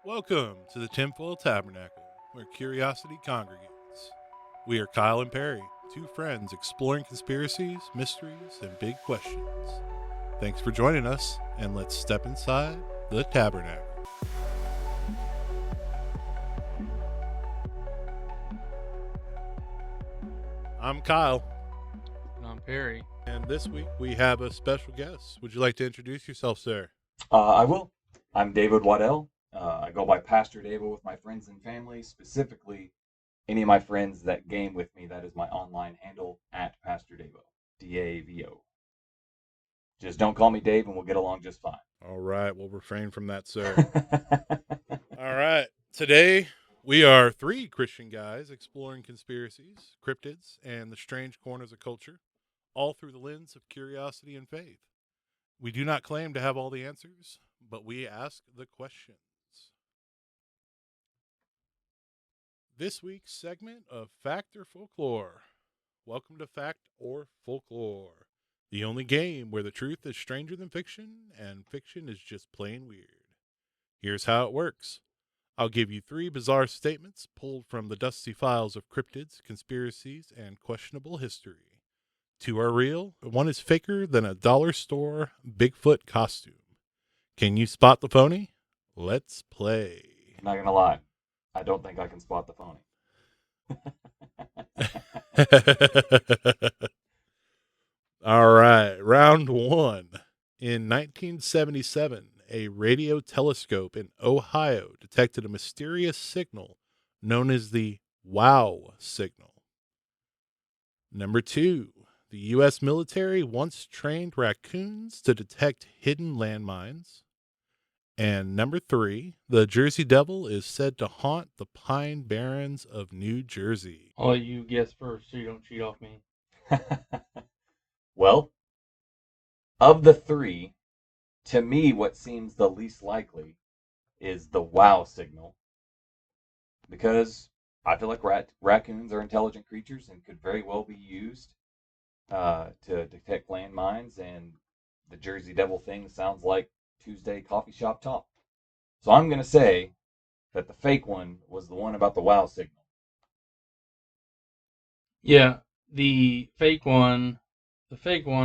Welcome to the Tinfoil Tabernacle, where curiosity congregates. We are Kyle and Perry, two friends exploring conspiracies, mysteries, and big questions. Thanks for joining us, and let's step inside the tabernacle. I'm Kyle, And I'm Perry. and this week we have a special guest. Would you like to introduce yourself, sir? I will. I'm David Waddell. I go by Pastor David with my friends and family, specifically any of my friends that game with me. That is my online handle at Pastor Davo, Davo. Just don't call me Dave, and we'll get along just fine. All right, we'll refrain from that, sir. All right. Today, we are three Christian guys exploring conspiracies, cryptids, and the strange corners of culture, all through the lens of curiosity and faith. We do not claim to have all the answers, but we ask the questions. This week's segment of Fact or Folklore. Welcome to Fact or Folklore, the only game where the truth is stranger than fiction and fiction is just plain weird. Here's how it works. I'll give you three bizarre statements pulled from the dusty files of cryptids, conspiracies, and questionable history. Two are real, one is faker than a dollar store Bigfoot costume. Can you spot the phony? Let's play. I'm not gonna lie, I don't think I can spot the phony. All right, round one. In 1977, a radio telescope in Ohio detected a mysterious signal known as the WOW signal. Number two, the U.S. military once trained raccoons to detect hidden landmines. And number three, the Jersey Devil is said to haunt the Pine Barrens of New Jersey. I'll let you guess first so you don't cheat off me. Well, of the three, to me, what seems the least likely is the wow signal, because I feel like raccoons are intelligent creatures and could very well be used to detect landmines, and the Jersey Devil thing sounds like Tuesday coffee shop talk. So I'm going to say that the fake one was the one about the wow signal. Yeah, the fake one,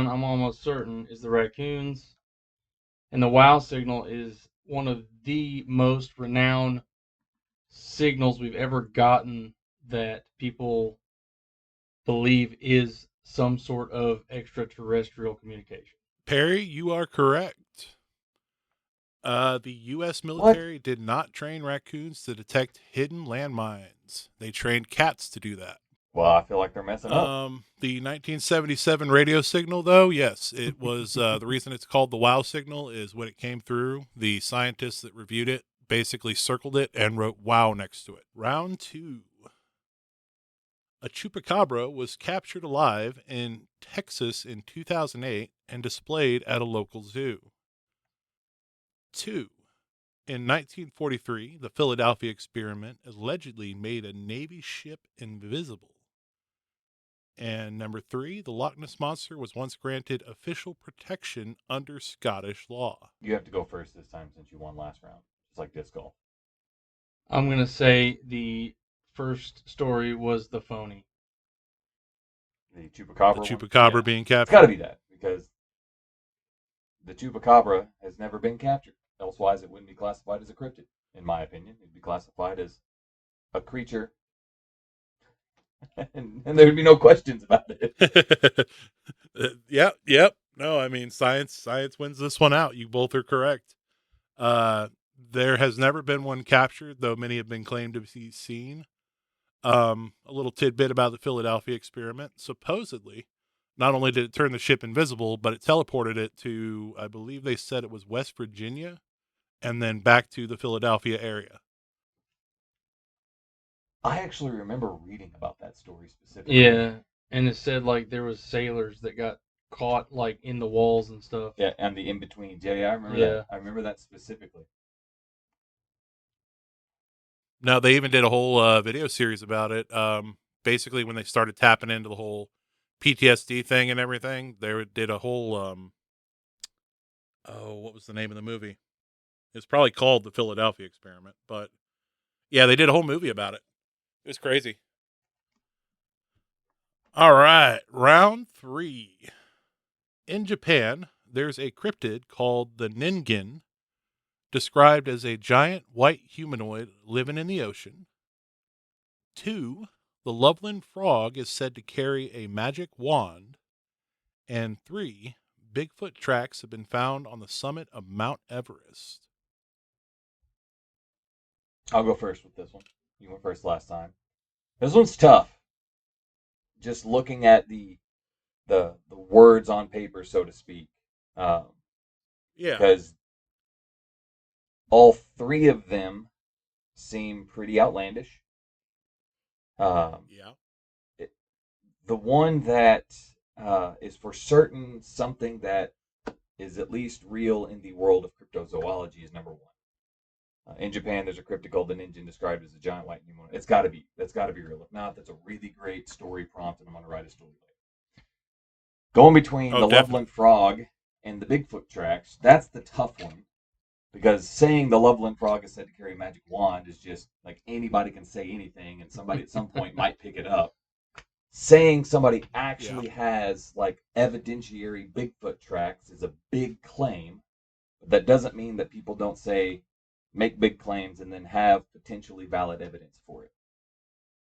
I'm almost certain, is the raccoons. And the wow signal is one of the most renowned signals we've ever gotten that people believe is some sort of extraterrestrial communication. Perry, you are correct. The U.S. What? military did not train raccoons to detect hidden landmines. They trained cats to do that. Well, I feel like they're messing up. The 1977 radio signal, though, yes, it was the reason it's called the WOW signal is when it came through. The scientists that reviewed it basically circled it and wrote WOW next to it. Round two. A chupacabra was captured alive in Texas in 2008 and displayed at a local zoo. Two. In 1943, the Philadelphia experiment allegedly made a Navy ship invisible. And number three, the Loch Ness Monster was once granted official protection under Scottish law. You have to go first this time since you won last round. It's like disc golf. I'm going to say the first story was the phony. The The chupacabra one? chupacabra Yeah. being It's got to captured. be that because the chupacabra has never been captured. Elsewise, it wouldn't be classified as a cryptid, in my opinion. It'd be classified as a creature, and there'd be no questions about it. Yep. No, I mean science wins this one out. You both are correct. Uh, there has never been one captured, though many have been claimed to be seen. A little tidbit about the Philadelphia experiment. Supposedly, not only did it turn the ship invisible, but it teleported it to, I believe they said it was West Virginia, and then back to the Philadelphia area. I actually remember reading about that story specifically. Yeah, and it said like there was sailors that got caught like in the walls and stuff. Yeah, and the in-betweens. Yeah, I remember Yeah. that. I remember that specifically. Now they even did a whole video series about it. Basically, when they started tapping into the whole PTSD thing and everything, they did a whole oh, what was the name of the movie? It's probably called the Philadelphia Experiment, but yeah, they did a whole movie about it. It was crazy. All right, round 3. In Japan, there's a cryptid called the Ningen, described as a giant white humanoid living in the ocean. 2, the Loveland frog is said to carry a magic wand. And 3, Bigfoot tracks have been found on the summit of Mount Everest. I'll go first with this one. You went first last time. This one's tough. Just looking at the words on paper, so to speak, Yeah. because all 3 of them seem pretty outlandish. Yeah. The one that is for certain something that is at least real in the world of cryptozoology is number 1. In Japan, there's a cryptid called the Ningen, described as a giant white humanoid. That's got to be real. If not, that's a really great story prompt, and I'm going to write a story later. Going between the definitely. Loveland frog and the Bigfoot tracks, that's the tough one. Because saying the Loveland frog is said to carry a magic wand is just like anybody can say anything, and somebody at some point might pick it up. Saying somebody actually has like evidentiary Bigfoot tracks is a big claim. But that doesn't mean that people don't make big claims and then have potentially valid evidence for it.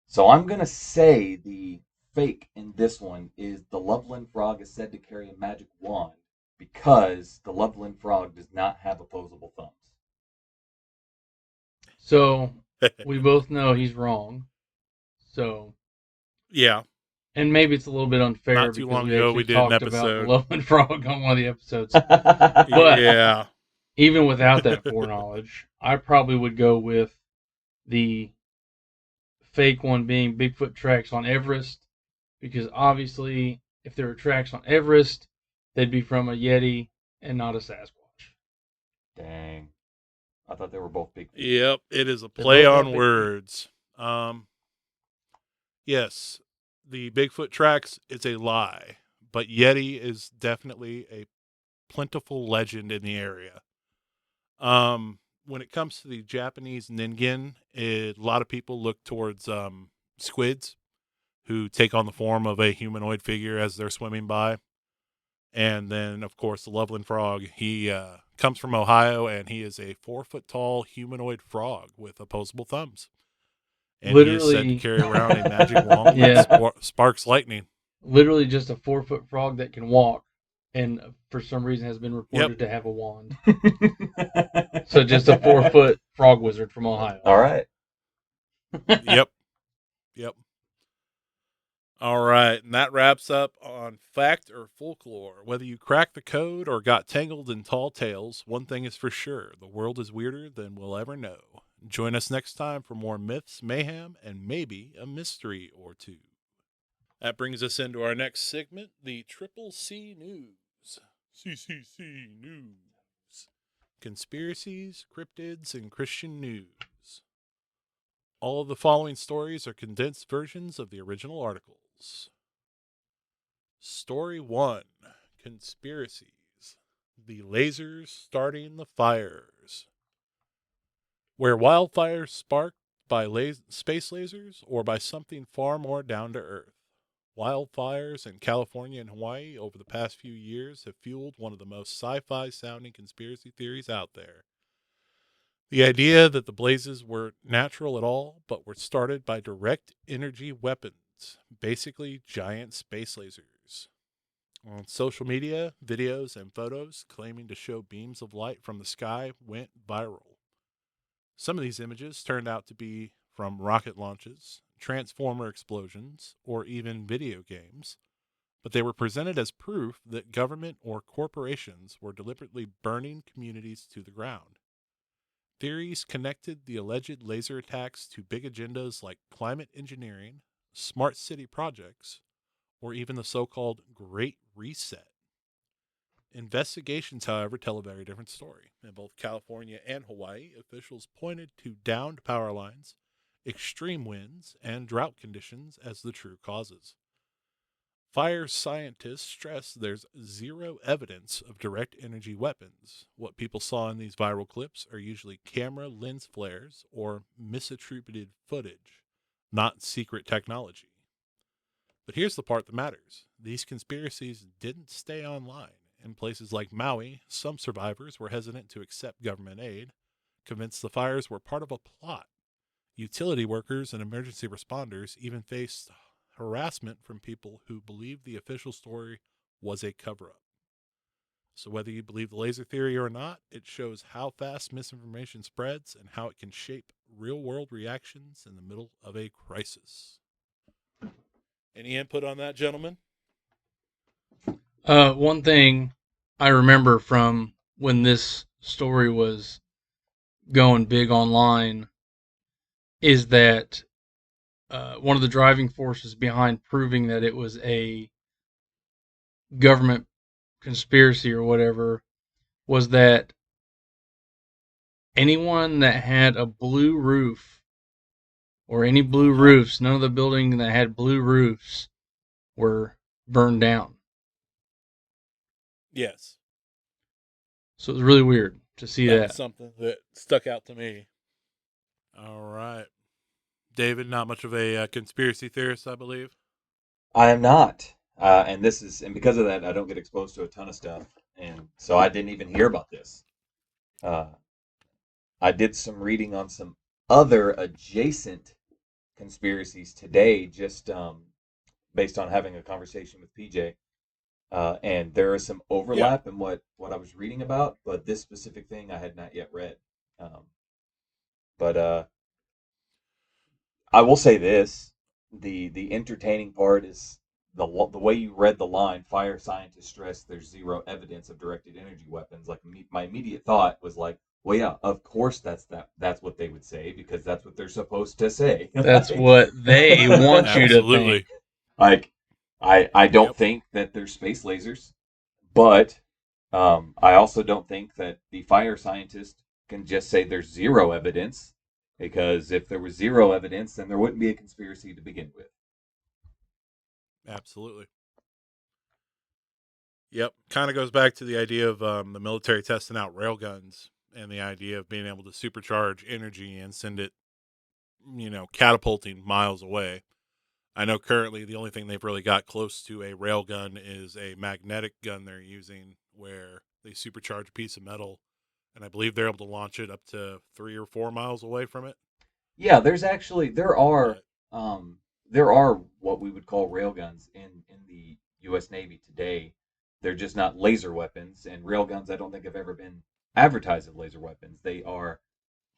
So I'm going to say the fake in this one is the Loveland frog is said to carry a magic wand because the Loveland frog does not have opposable thumbs. So we both know he's wrong. So Yeah. and maybe it's a little bit unfair Not too because long we ago, actually we did an talked about the episode. Loveland frog on one of the episodes. But Yeah. Even without that foreknowledge, I probably would go with the fake one being Bigfoot tracks on Everest, because obviously, if there were tracks on Everest, they'd be from a Yeti and not a Sasquatch. Dang. I thought they were both big. Yep, it is a They play both have on big words. Yes, the Bigfoot tracks is a lie, but Yeti is definitely a plentiful legend in the area. When it comes to the Japanese Ningen, a lot of people look towards squids who take on the form of a humanoid figure as they're swimming by. And then, of course, the Loveland frog. He comes from Ohio, and he is a 4-foot tall humanoid frog with opposable thumbs. And he is said to Literally, carry around a magic wand Yeah. that sparks lightning. literally just a 4-foot frog that can walk, and for some reason has been reported to have a wand. So just a 4-foot frog wizard from Ohio. All right. Yep. All right, and that wraps up on fact or folklore. Whether you cracked the code or got tangled in tall tales, one thing is for sure: the world is weirder than we'll ever know. Join us next time for more myths, mayhem, and maybe a mystery or two. That brings us into our next segment, the Triple C News. CCC News. Conspiracies, cryptids, and Christian news. All of the following stories are condensed versions of the original articles. Story 1. Conspiracies. The lasers starting the fires. Were wildfires sparked by space lasers or by something far more down to earth? Wildfires in California and Hawaii over the past few years have fueled one of the most sci-fi sounding conspiracy theories out there. The idea that the blazes were natural at all, but were started by direct energy weapons, basically giant space lasers. On social media, videos and photos claiming to show beams of light from the sky went viral. Some of these images turned out to be from rocket launches, transformer explosions, or even video games, but they were presented as proof that government or corporations were deliberately burning communities to the ground. Theories connected the alleged laser attacks to big agendas like climate engineering, smart city projects, or even the so-called Great Reset. Investigations, however, tell a very different story. In both California and Hawaii, officials pointed to downed power lines, extreme winds, and drought conditions as the true causes. Fire scientists stress there's zero evidence of direct energy weapons. What people saw in these viral clips are usually camera lens flares or misattributed footage, not secret technology. But here's the part that matters: these conspiracies didn't stay online. In places like Maui, some survivors were hesitant to accept government aid, convinced the fires were part of a plot. Utility workers and emergency responders even faced harassment from people who believed the official story was a cover up. So, whether you believe the laser theory or not, it shows how fast misinformation spreads and how it can shape real world reactions in the middle of a crisis. Any input on that, gentlemen? One thing I remember from when this story was going big online is that one of the driving forces behind proving that it was a government conspiracy or whatever was that anyone that had a blue roof or any blue roofs, none of the buildings that had blue roofs were burned down. Yes. So it was really weird to see That that. was something that stuck out to me. All right. David, not much of a conspiracy theorist, I believe. I am not. And because of that, I don't get exposed to a ton of stuff. And so I didn't even hear about this. I did some reading on some other adjacent conspiracies today, just based on having a conversation with PJ. And there is some overlap in what I was reading about, but this specific thing I had not yet read. But I will say this: the entertaining part is the way you read the line. Fire scientists stress there's zero evidence of directed energy weapons. Like my immediate thought was like, well, yeah, of course that's what they would say because that's what they're supposed to say. That's what they want you to Absolutely. think. Like, I don't think that there's space lasers, but I also don't think that the fire scientist can just say there's zero evidence, because if there was zero evidence, then there wouldn't be a conspiracy to begin with. Absolutely. Yep. Kind of goes back to the idea of the military testing out railguns and the idea of being able to supercharge energy and send it, catapulting miles away. I know currently the only thing they've really got close to a railgun is a magnetic gun they're using where they supercharge a piece of metal, and I believe they're able to launch it up to 3 or 4 miles away from it. Yeah, there are But there are what we would call railguns in the U.S. Navy today. They're just not laser weapons, and railguns I don't think have ever been advertised as laser weapons. They are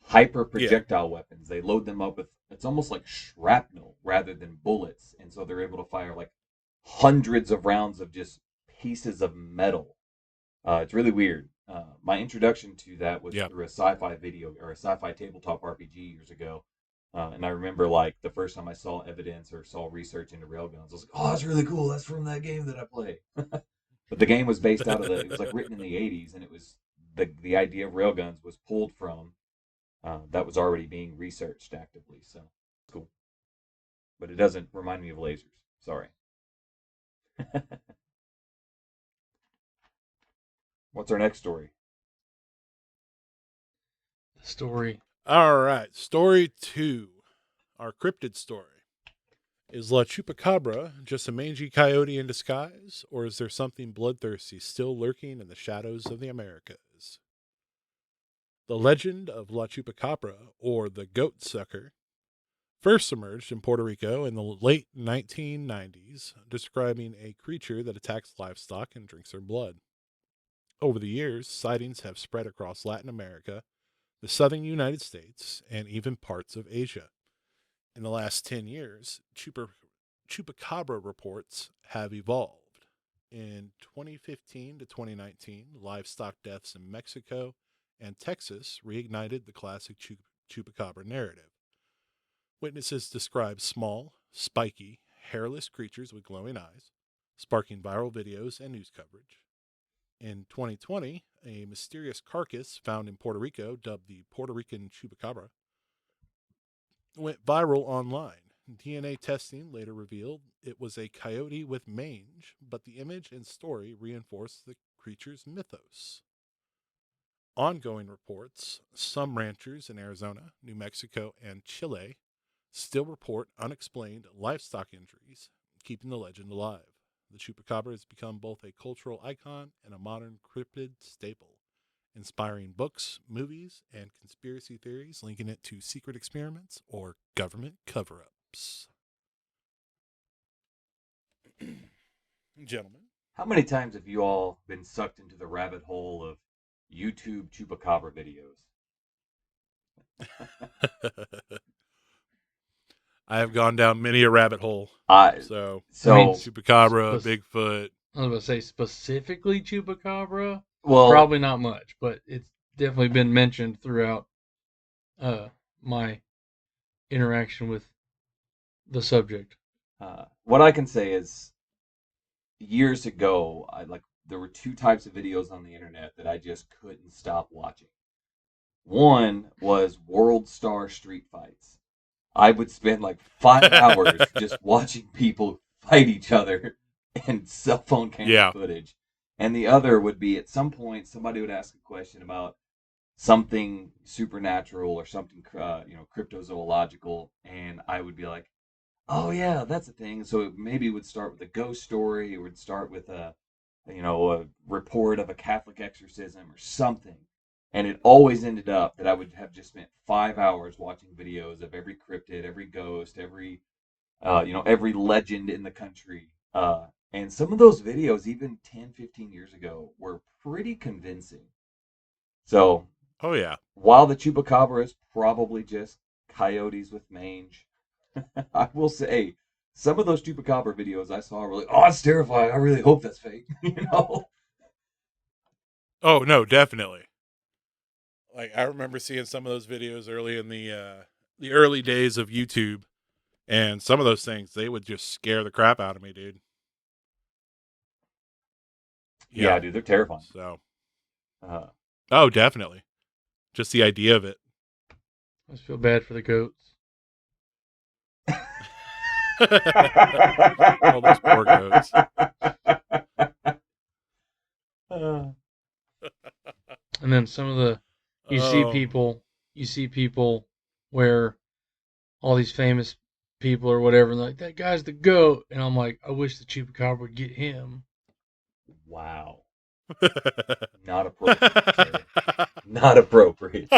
hyper projectile weapons. They load them up with, it's almost like shrapnel rather than bullets, and so they're able to fire like hundreds of rounds of just pieces of metal. It's really weird. My introduction to that was through a sci-fi video or a sci-fi tabletop RPG years ago. And I remember like the first time I saw evidence or saw research into railguns, I was like, "Oh, that's really cool. That's from that game that I play." But the game was based out of it was like written in the '80s, and it was the idea of railguns was pulled from that was already being researched actively. So it's cool, but it doesn't remind me of lasers. Sorry. What's our next story? Story. All right. Story 2. Our cryptid story. Is La Chupacabra just a mangy coyote in disguise, or is there something bloodthirsty still lurking in the shadows of the Americas? The legend of La Chupacabra, or the goat sucker, first emerged in Puerto Rico in the late 1990s, describing a creature that attacks livestock and drinks their blood. Over the years, sightings have spread across Latin America, the southern United States, and even parts of Asia. In the last 10 years, chupacabra reports have evolved. In 2015 to 2019, livestock deaths in Mexico and Texas reignited the classic chupacabra narrative. Witnesses describe small, spiky, hairless creatures with glowing eyes, sparking viral videos and news coverage. In 2020, a mysterious carcass found in Puerto Rico, dubbed the Puerto Rican chupacabra, went viral online, DNA testing later revealed it was a coyote with mange, but the image and story reinforced the creature's mythos. Ongoing reports, some ranchers in Arizona, New Mexico, and Chile still report unexplained livestock injuries, keeping the legend alive. The chupacabra has become both a cultural icon and a modern cryptid staple, inspiring books, movies, and conspiracy theories linking it to secret experiments or government cover ups. Gentlemen. How many times have you all been sucked into the rabbit hole of YouTube chupacabra videos? I have gone down many a rabbit hole. I So, so chupacabra, spec- Bigfoot. I was going to say specifically chupacabra. well, Probably not much, but it's definitely been mentioned throughout my interaction with the subject. what I can say is, years ago, there were two types of videos on the internet that I just couldn't stop watching. One was World Star Street Fights. I would spend like 5 hours just watching people fight each other and cell phone camera Yeah. footage. And the other would be, at some point somebody would ask a question about something supernatural or something cryptozoological, and I would be like, oh yeah, that's a thing. So maybe it would start with a ghost story, it would start with a report of a Catholic exorcism or something. And it always ended up that I would have just spent 5 hours watching videos of every cryptid, every ghost, every legend in the country. And some of those videos, even 10, 15 years ago, were pretty convincing. So, Oh, yeah. while the chupacabra is probably just coyotes with mange, I will say some of those chupacabra videos I saw were like, oh, it's terrifying. I really hope that's fake. Oh, no, definitely. Like, I remember seeing some of those videos early in the early days of YouTube, and some of those things, they would just scare the crap out of me, dude. Yeah, dude, they're terrifying. So, Uh, oh, definitely. Just the idea of it. I just feel bad for the goats. All those poor goats. And then some of the you see people where all these famous people or whatever, and they're like, that guy's the goat, and I'm like, I wish the chupacabra would get him. Wow. Not appropriate, sir. Not appropriate.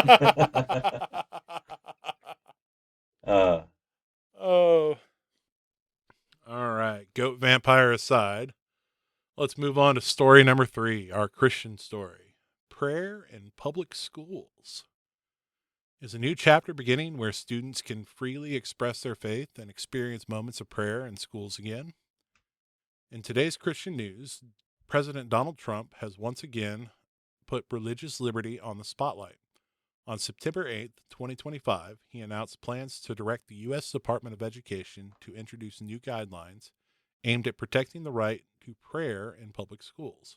Oh. All right. Goat vampire aside, let's move on to story number 3, our Christian story. Prayer in public schools. Is a new chapter beginning where students can freely express their faith and experience moments of prayer in schools again? In today's Christian news, President Donald Trump has once again put religious liberty on the spotlight. On September 8th, 2025, he announced plans to direct the U.S. Department of Education to introduce new guidelines aimed at protecting the right to prayer in public schools.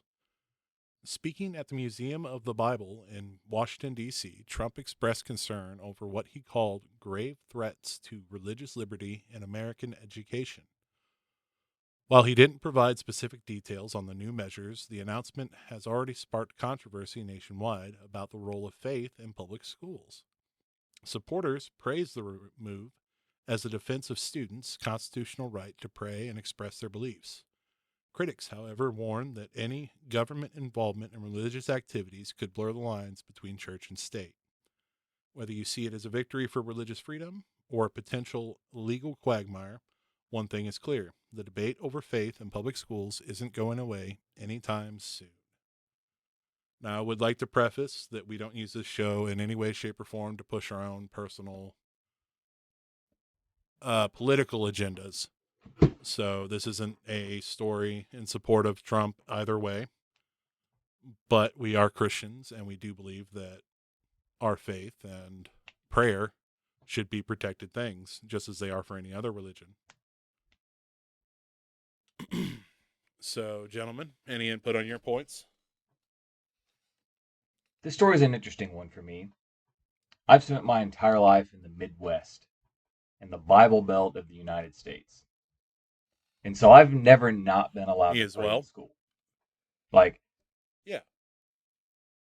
Speaking at the Museum of the Bible in Washington, D.C., Trump expressed concern over what he called grave threats to religious liberty in American education. While he didn't provide specific details on the new measures, the announcement has already sparked controversy nationwide about the role of faith in public schools. Supporters praised the move as a defense of students' constitutional right to pray and express their beliefs. Critics, however, warn that any government involvement in religious activities could blur the lines between church and state. Whether you see it as a victory for religious freedom or a potential legal quagmire, one thing is clear: the debate over faith in public schools isn't going away anytime soon. Now, I would like to preface that we don't use this show in any way, shape, or form to push our own personal political agendas. So this isn't a story in support of Trump either way, but we are Christians and we do believe that our faith and prayer should be protected things, just as they are for any other religion. So, gentlemen, any input on your points? This story is an interesting one for me. I've spent my entire life in the Midwest, in the Bible Belt of the United States. And so I've never not been allowed Me to as pray in well. school. Like, Yeah.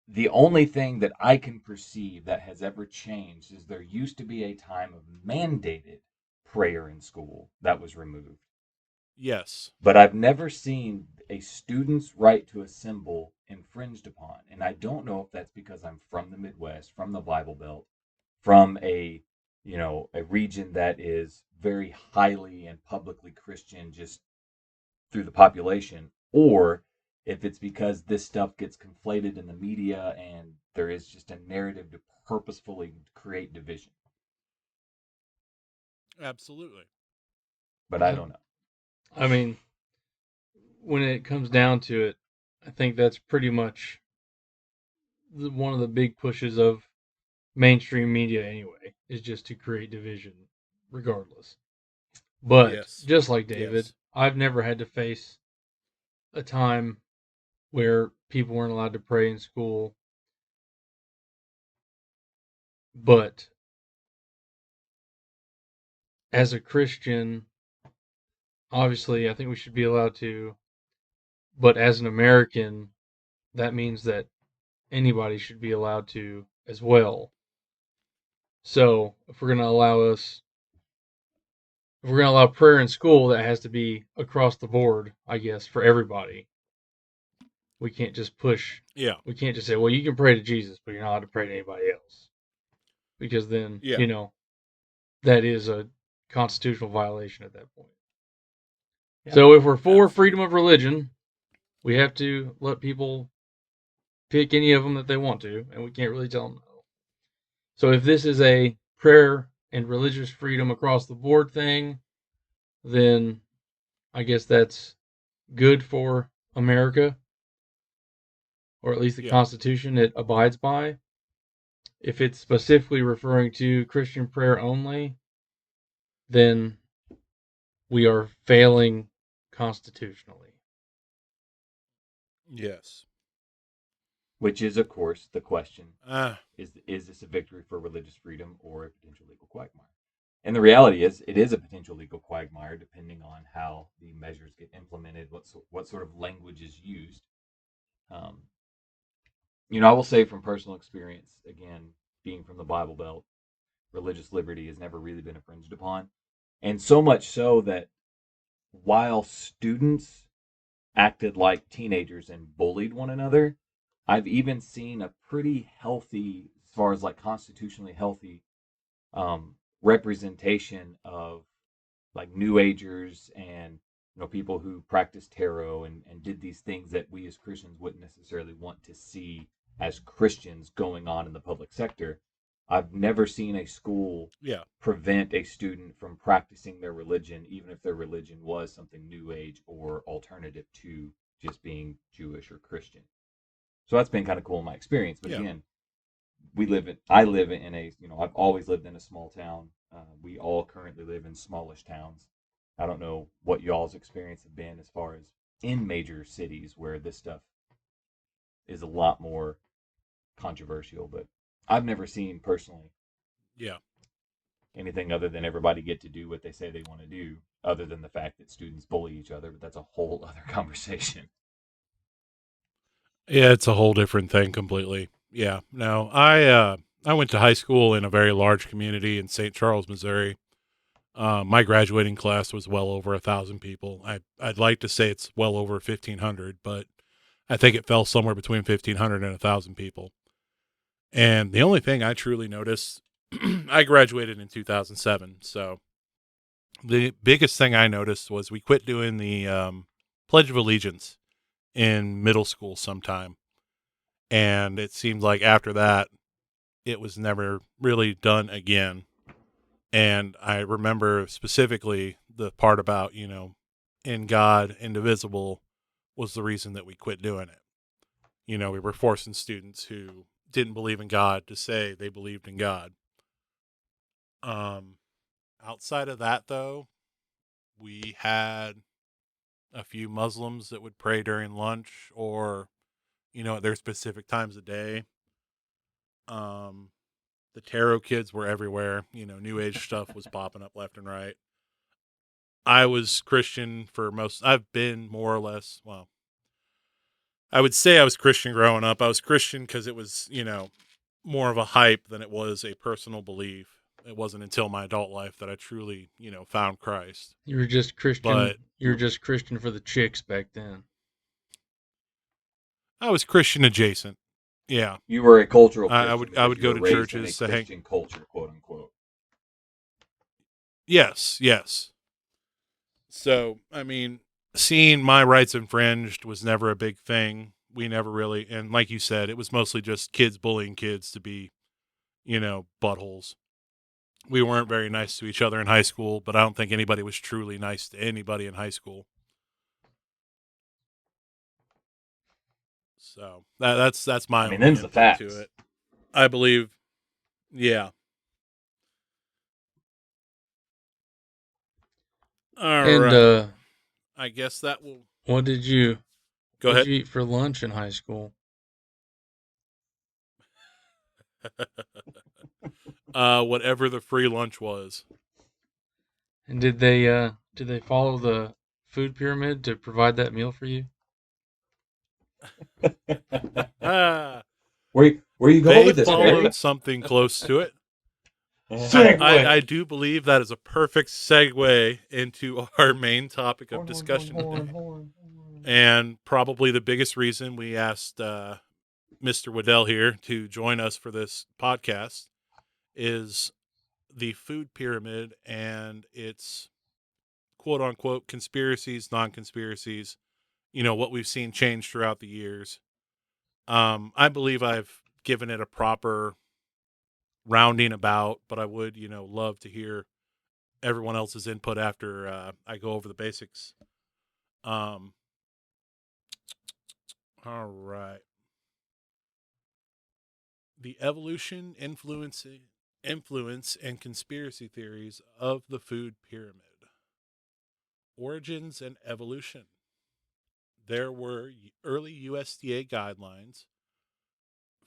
the only thing that I can perceive that has ever changed is there used to be a time of mandated prayer in school that was removed. Yes. But I've never seen a student's right to assemble infringed upon. And I don't know if that's because I'm from the Midwest, from the Bible Belt, from a region that is very highly and publicly Christian just through the population, or if it's because this stuff gets conflated in the media and there is just a narrative to purposefully create division. Absolutely. But I don't know. I mean, when it comes down to it, I think that's pretty much one of the big pushes of mainstream media anyway, is just to create division regardless. But Yes. just like David, Yes. I've never had to face a time where people weren't allowed to pray in school. But as a Christian, obviously, I think we should be allowed to. But as an American, that means that anybody should be allowed to as well. So if we're going to allow prayer in school, that has to be across the board, I guess, for everybody. We can't just push. Yeah. We can't just say, well, you can pray to Jesus, but you're not allowed to pray to anybody else. Because then, Yeah. that is a constitutional violation at that point. Yeah. So if we're for freedom of religion, we have to let people pick any of them that they want to, and we can't really tell them no. So if this is a prayer and religious freedom across the board thing, then I guess that's good for America, or at least the Constitution it abides by. If it's specifically referring to Christian prayer only, then we are failing constitutionally. Yes. Which is, of course, the question: is this a victory for religious freedom or a potential legal quagmire? And the reality is, it is a potential legal quagmire, depending on how the measures get implemented, what sort of language is used. I will say from personal experience, again, being from the Bible Belt, religious liberty has never really been infringed upon. And so much so that while students acted like teenagers and bullied one another, I've even seen a pretty healthy, as far as like constitutionally healthy, representation of like New Agers and people who practice tarot and did these things that we as Christians wouldn't necessarily want to see as Christians going on in the public sector. I've never seen a school prevent a student from practicing their religion, even if their religion was something New Age or alternative to just being Jewish or Christian. So that's been kind of cool in my experience. But again, I live in a, I've always lived in a small town. We all currently live in smallish towns. I don't know what y'all's experience have been as far as in major cities where this stuff is a lot more controversial, but I've never seen personally anything other than everybody get to do what they say they want to do, other than the fact that students bully each other, but that's a whole other conversation. Yeah, it's a whole different thing completely. Yeah. No, I went to high school in a very large community in St. Charles, Missouri. My graduating class was well over 1,000 people. I'd like to say it's well over 1,500, but I think it fell somewhere between 1,500 and 1,000 people. And the only thing I truly noticed, I graduated in 2007, so the biggest thing I noticed was we quit doing the Pledge of Allegiance in middle school sometime. And it seemed like after that, it was never really done again. And I remember specifically the part about, in God, indivisible was the reason that we quit doing it. We were forcing students who didn't believe in God to say they believed in God. Outside of that, though, we had a few Muslims that would pray during lunch or, at their specific times of day. The tarot kids were everywhere. New age stuff was popping up left and right. I was Christian for I've been more or less, well, I would say I was Christian growing up. I was Christian because it was, more of a hype than it was a personal belief. It wasn't until my adult life that I truly, found Christ. You were just Christian. But You were just Christian for the chicks back then. I was Christian adjacent. Yeah. You were a cultural I Christian would because you go were to raised in a churches to hang. Christian culture, quote unquote. Yes. So, I mean, seeing my rights infringed was never a big thing. We never really, and like you said, it was mostly just kids bullying kids to be, buttholes. We weren't very nice to each other in high school, but I don't think anybody was truly nice to anybody in high school. So that's my only them's the input facts. to it. I believe, yeah. All And right. I guess that will what did you go what ahead. did you eat for lunch in high school? Whatever the free lunch was. And did they follow the food pyramid to provide that meal for you? Where you going They with this, Barry? followed something close to it. Segue. I do believe that is a perfect segue into our main topic of discussion today. And probably the biggest reason we asked Mr. Waddell here to join us for this podcast is the food pyramid and its quote unquote conspiracies, non-conspiracies, what we've seen change throughout the years. I believe I've given it a proper rounding about, but I would, love to hear everyone else's input after I go over the basics. All right. The evolution, influence, and conspiracy theories of the food pyramid. Origins and evolution. There were early USDA guidelines.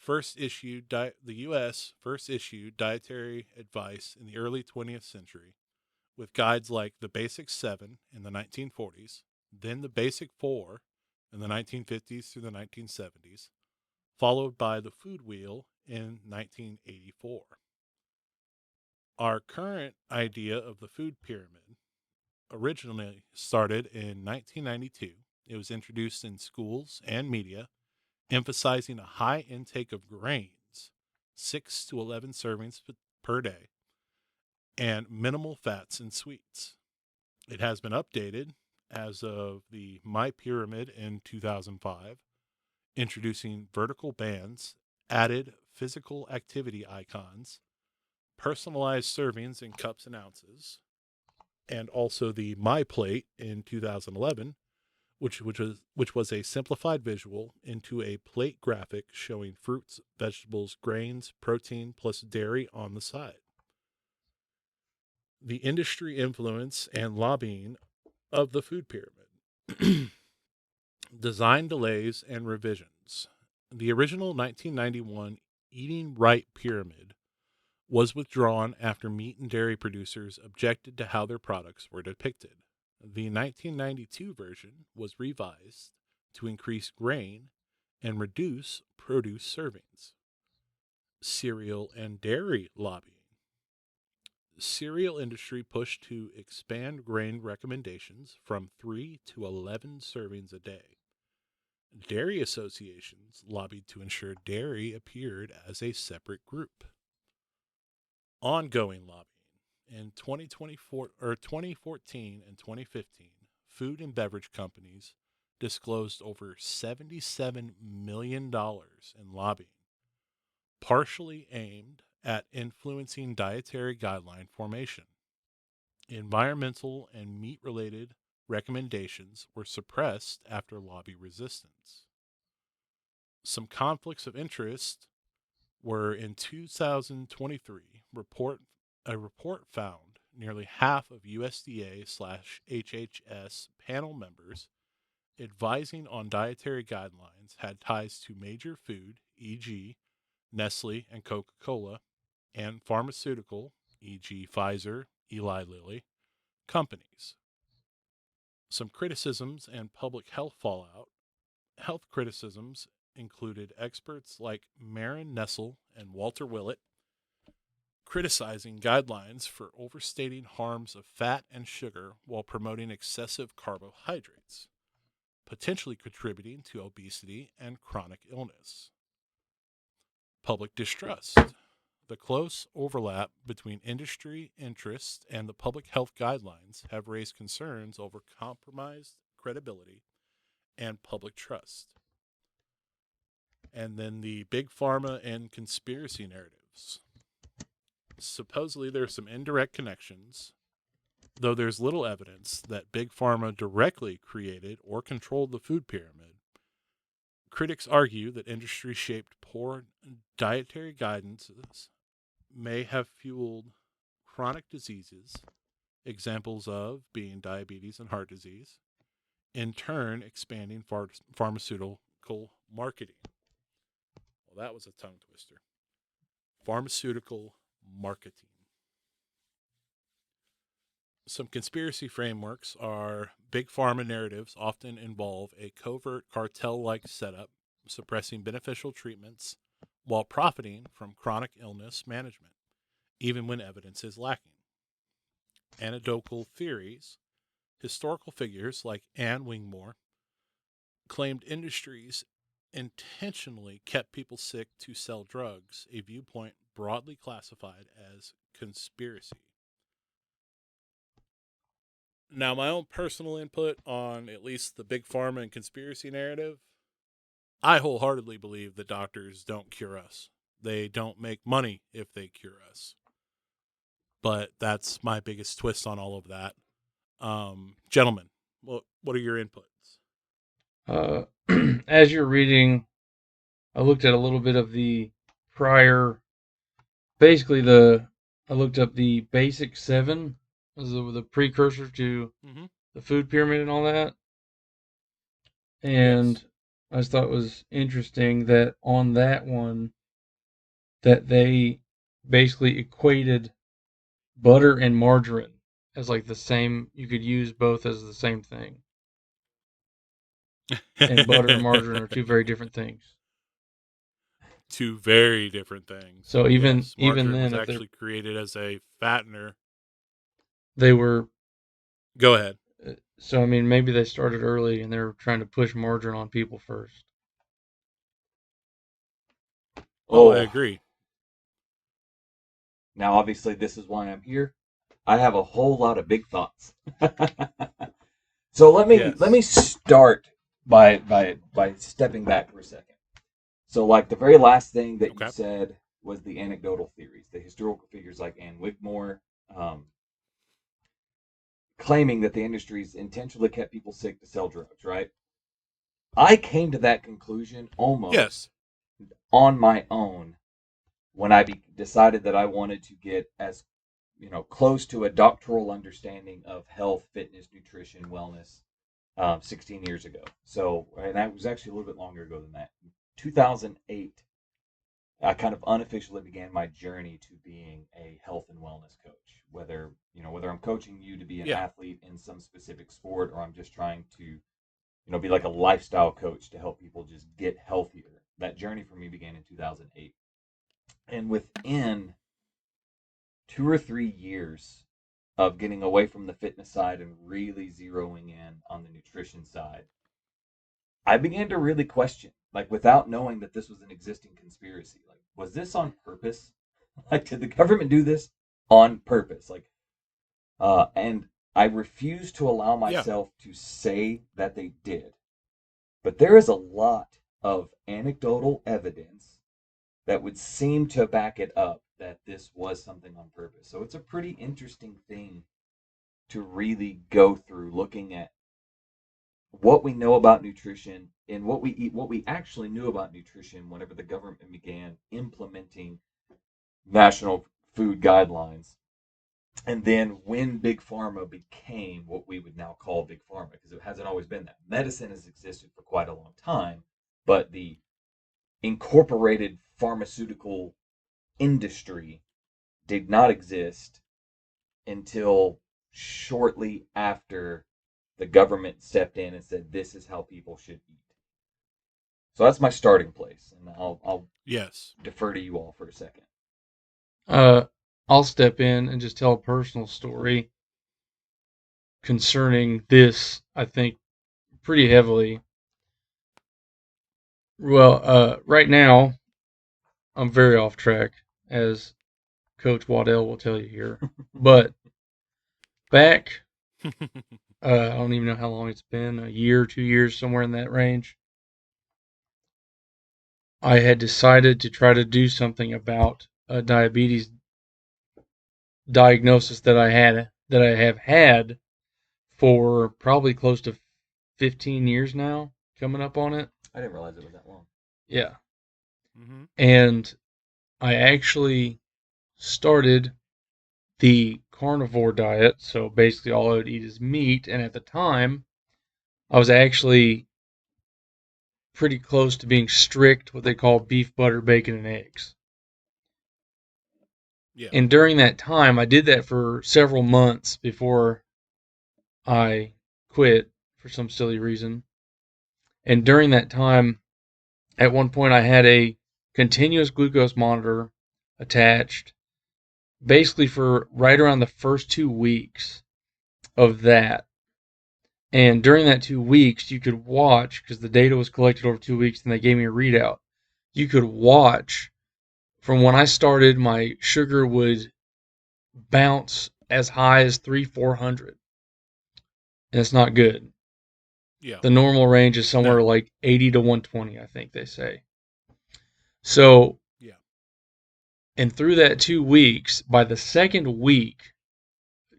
The U.S. first issued dietary advice in the early 20th century, with guides like the Basic 7 in the 1940s, then the Basic 4 in the 1950s through the 1970s, followed by the Food Wheel in 1984. Our current idea of the food pyramid originally started in 1992. It was introduced in schools and media, emphasizing a high intake of grains, 6 to 11 servings per day, and minimal fats and sweets. It has been updated as of the My Pyramid in 2005, introducing vertical bands, added physical activity icons, personalized servings in cups and ounces, and also the My Plate in 2011, which was a simplified visual into a plate graphic showing fruits, vegetables, grains, protein plus dairy on the side. The industry influence and lobbying of the food pyramid. Design delays and revisions. The original 1991 Eating Right Pyramid was withdrawn after meat and dairy producers objected to how their products were depicted. The 1992 version was revised to increase grain and reduce produce servings. Cereal and dairy lobbying. Cereal industry pushed to expand grain recommendations from 3 to 11 servings a day. Dairy associations lobbied to ensure dairy appeared as a separate group. Ongoing lobbying. In 2024 or 2014 and 2015, food and beverage companies disclosed over $77 million in lobbying, partially aimed at influencing dietary guideline formation. Environmental and meat related recommendations were suppressed after lobby resistance. Some conflicts of interest were in 2023, a report found nearly half of USDA/HHS panel members advising on dietary guidelines had ties to major food, e.g., Nestle and Coca-Cola, and pharmaceutical, e.g., Pfizer, Eli Lilly, companies. Some criticisms and public health fallout. Health criticisms included experts like Marin Nessel and Walter Willett criticizing guidelines for overstating harms of fat and sugar while promoting excessive carbohydrates, potentially contributing to obesity and chronic illness. Public distrust. The close overlap between industry interests and the public health guidelines have raised concerns over compromised credibility and public trust. And then the big pharma and conspiracy narratives. Supposedly, there are some indirect connections, though there's little evidence that big pharma directly created or controlled the food pyramid. Critics argue that industry shaped poor dietary guidances may have fueled chronic diseases, examples of being diabetes and heart disease, in turn expanding pharmaceutical marketing. Well, that was a tongue twister. Pharmaceutical marketing. Some conspiracy frameworks are big pharma narratives often involve a covert cartel like setup, suppressing beneficial treatments while profiting from chronic illness management, even when evidence is lacking. Anecdotal theories. Historical figures like Anne Wingmore claimed industries intentionally kept people sick to sell drugs, a viewpoint broadly classified as conspiracy. Now, my own personal input on at least the big pharma and conspiracy narrative, I wholeheartedly believe that doctors don't cure us. They don't make money if they cure us. But that's my biggest twist on all of that. Gentlemen, what are your inputs? As you're reading, I looked at a little bit of the prior, basically I looked up the basic 7 as the precursor to the food pyramid and all that. And Yes. I just thought it was interesting that on that one, that they basically equated butter and margarine as like the same, you could use both as the same thing. And butter and margarine are two very different things. Two very different things. So even Yes, margarine then, was if actually created as a fattener. they were, Go ahead. so I mean, maybe they started early and they were trying to push margarine on people first. Oh, I agree. Now, obviously, this is why I'm here. I have a whole lot of big thoughts. So let me start by stepping back for a second. So, like the very last thing that you said was the anecdotal theories, the historical figures like Anne Wigmore, claiming that the industries intentionally kept people sick to sell drugs. Right? I came to that conclusion almost on my own when I decided that I wanted to get as close to a doctoral understanding of health, fitness, nutrition, wellness 16 years ago. So, and that was actually a little bit longer ago than that. 2008, I kind of unofficially began my journey to being a health and wellness coach. Whether I'm coaching you to be an athlete in some specific sport, or I'm just trying to, be like a lifestyle coach to help people just get healthier. That journey for me began in 2008. And within 2 or 3 years of getting away from the fitness side and really zeroing in on the nutrition side, I began to really question, like without knowing that this was an existing conspiracy, like, was this on purpose? Like, did the government do this on purpose? Like, and I refuse to allow myself to say that they did. But there is a lot of anecdotal evidence that would seem to back it up that this was something on purpose. So it's a pretty interesting thing to really go through, looking at what we know about nutrition and what we eat, what we actually knew about nutrition whenever the government began implementing national food guidelines. And then when Big Pharma became what we would now call Big Pharma, because it hasn't always been that. Medicine has existed for quite a long time, but the incorporated pharmaceutical industry did not exist until shortly after the government stepped in and said this is how people should eat. So that's my starting place, and I'll Yes. defer to you all for a second. I'll step in and just tell a personal story concerning this, I think, pretty heavily. Well, right now, I'm very off track, as Coach Waddell will tell you here. But back, I don't even know how long it's been, a year, 2 years, somewhere in that range, I had decided to try to do something about a diabetes diagnosis that I have had for probably close to 15 years now, coming up on it. I didn't realize it was that long. Yeah. Mm-hmm. And I actually started the carnivore diet, so basically all I would eat is meat, and at the time, I was actually pretty close to being strict, what they call beef, butter, bacon, and eggs. Yeah. And during that time, I did that for several months before I quit for some silly reason. And during that time, at one point, I had a continuous glucose monitor attached, basically for right around the first 2 weeks of that. And during that 2 weeks, you could watch, because the data was collected over 2 weeks and they gave me a readout. You could watch from when I started, my sugar would bounce as high as 400. And it's not good. Yeah. The normal range is somewhere No. like 80 to 120, I think they say. So, Yeah. and through that 2 weeks, by the second week,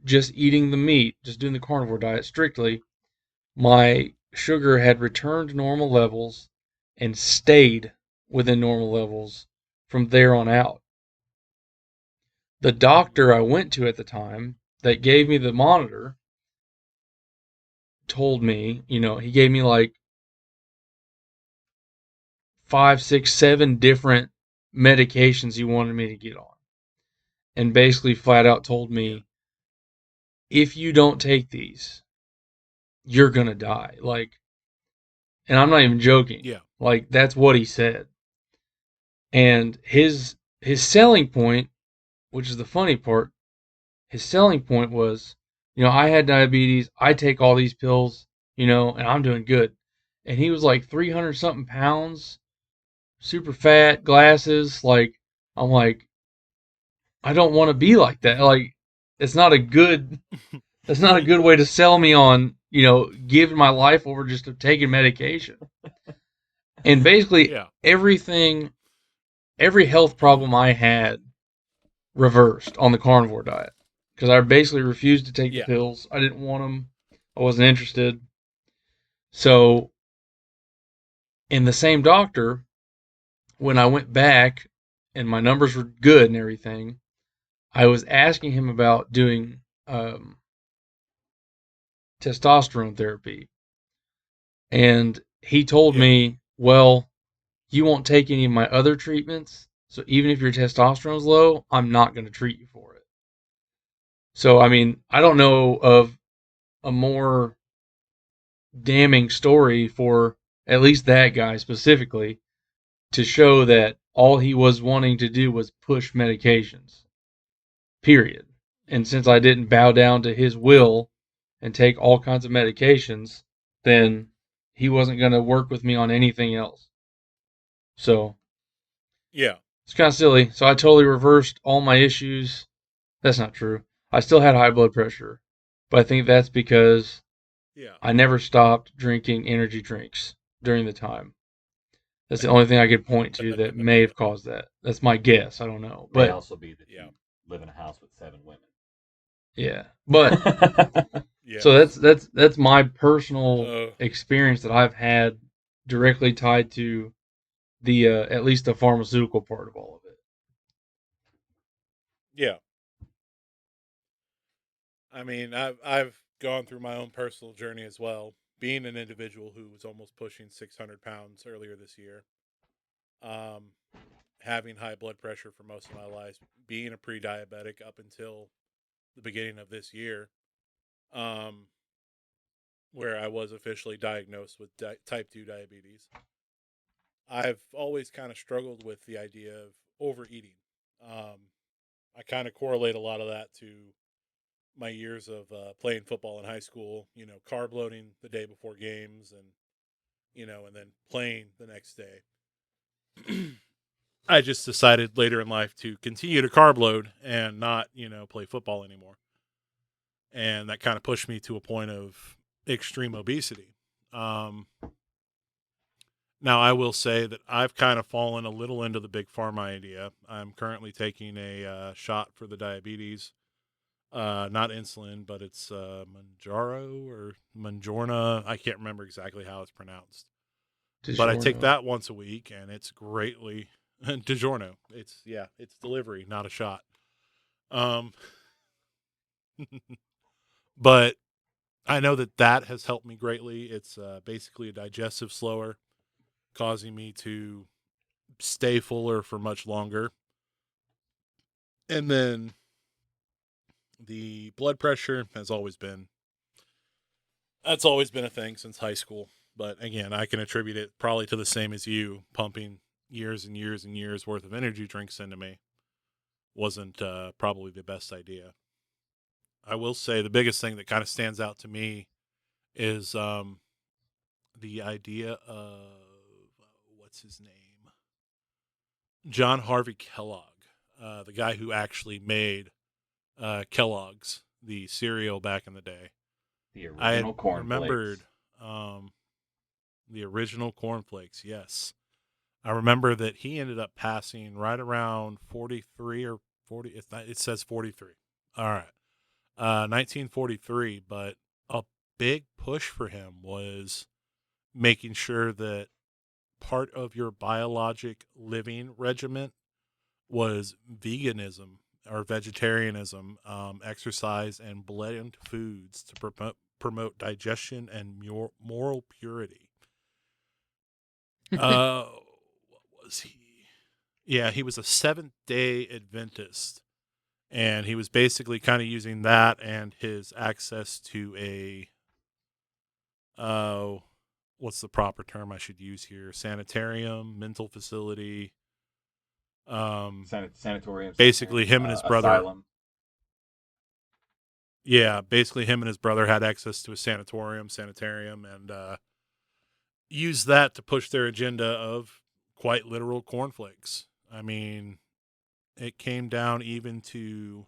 just eating the meat, just doing the carnivore diet strictly, my sugar had returned to normal levels and stayed within normal levels from there on out. The doctor I went to at the time that gave me the monitor told me, he gave me like 5, 6, 7 different medications he wanted me to get on. And basically flat out told me, if you don't take these, you're going to die. And I'm not even joking. Yeah. That's what he said. And his selling point, which is the funny part, his selling point was, I had diabetes, I take all these pills, and I'm doing good. And he was like 300 something pounds, super fat, glasses. I'm like, I don't want to be like that. It's not a good, that's not a good way to sell me on, giving my life over just to taking medication. And basically everything, every health problem I had reversed on the carnivore diet. Because I basically refused to take the pills. I didn't want them. I wasn't interested. So, in the same doctor, when I went back and my numbers were good and everything, I was asking him about doing testosterone therapy. And he told me, well, you won't take any of my other treatments. So even if your testosterone's low, I'm not going to treat you for it. So, I mean, I don't know of a more damning story for at least that guy specifically to show that all he was wanting to do was push medications. Period. And since I didn't bow down to his will and take all kinds of medications, then he wasn't going to work with me on anything else. So, it's kind of silly. So I totally reversed all my issues. That's not true. I still had high blood pressure, but I think that's because I never stopped drinking energy drinks during the time. That's the only thing I could point to that may have caused that. That's my guess. I don't know. But May also be that you live in a house with 7 women. Yeah. But so that's my personal experience that I've had directly tied to the at least the pharmaceutical part of all of it. Yeah. I mean, I've gone through my own personal journey as well, being an individual who was almost pushing 600 pounds earlier this year. having high blood pressure for most of my life, being a pre-diabetic up until the beginning of this year, um, where I was officially diagnosed with type 2 diabetes. I've always kind of struggled with the idea of overeating. I kind of correlate a lot of that to my years of playing football in high school, carb loading the day before games and then playing the next day. I just decided later in life to continue to carb load and not, play football anymore. And that kind of pushed me to a point of extreme obesity. Now, I will say that I've kind of fallen a little into the big pharma idea. I'm currently taking a shot for the diabetes. Not insulin, but it's Manjaro or Manjorna. I can't remember exactly how it's pronounced. But I take DiGiorno. that once a week, and it's greatly DiGiorno. It's delivery, not a shot. Um, but I know that has helped me greatly. It's basically a digestive slower, causing me to stay fuller for much longer. And then the blood pressure that's always been a thing since high school. But again, I can attribute it probably to the same as you, pumping years and years and years worth of energy drinks into me wasn't probably the best idea. I will say the biggest thing that kind of stands out to me is the idea of what's his name? John Harvey Kellogg, the guy who actually made Kellogg's, the cereal back in the day. The I had original cornflakes. remembered the original cornflakes, yes. I remember that he ended up passing right around 43 or 40. It says 43. All right. 1943, but a big push for him was making sure that part of your biologic living regimen was veganism or vegetarianism, exercise, and blend foods to promote digestion and moral purity. What was he? Yeah, he was a Seventh-day Adventist, and he was basically kind of using that and his access to what's the proper term I should use here? Sanitarium, mental facility. Sanatorium. Basically, him and his brother. Asylum. Yeah, basically, him and his brother had access to a sanitarium, and used that to push their agenda of quite literal cornflakes. I mean, it came down even to,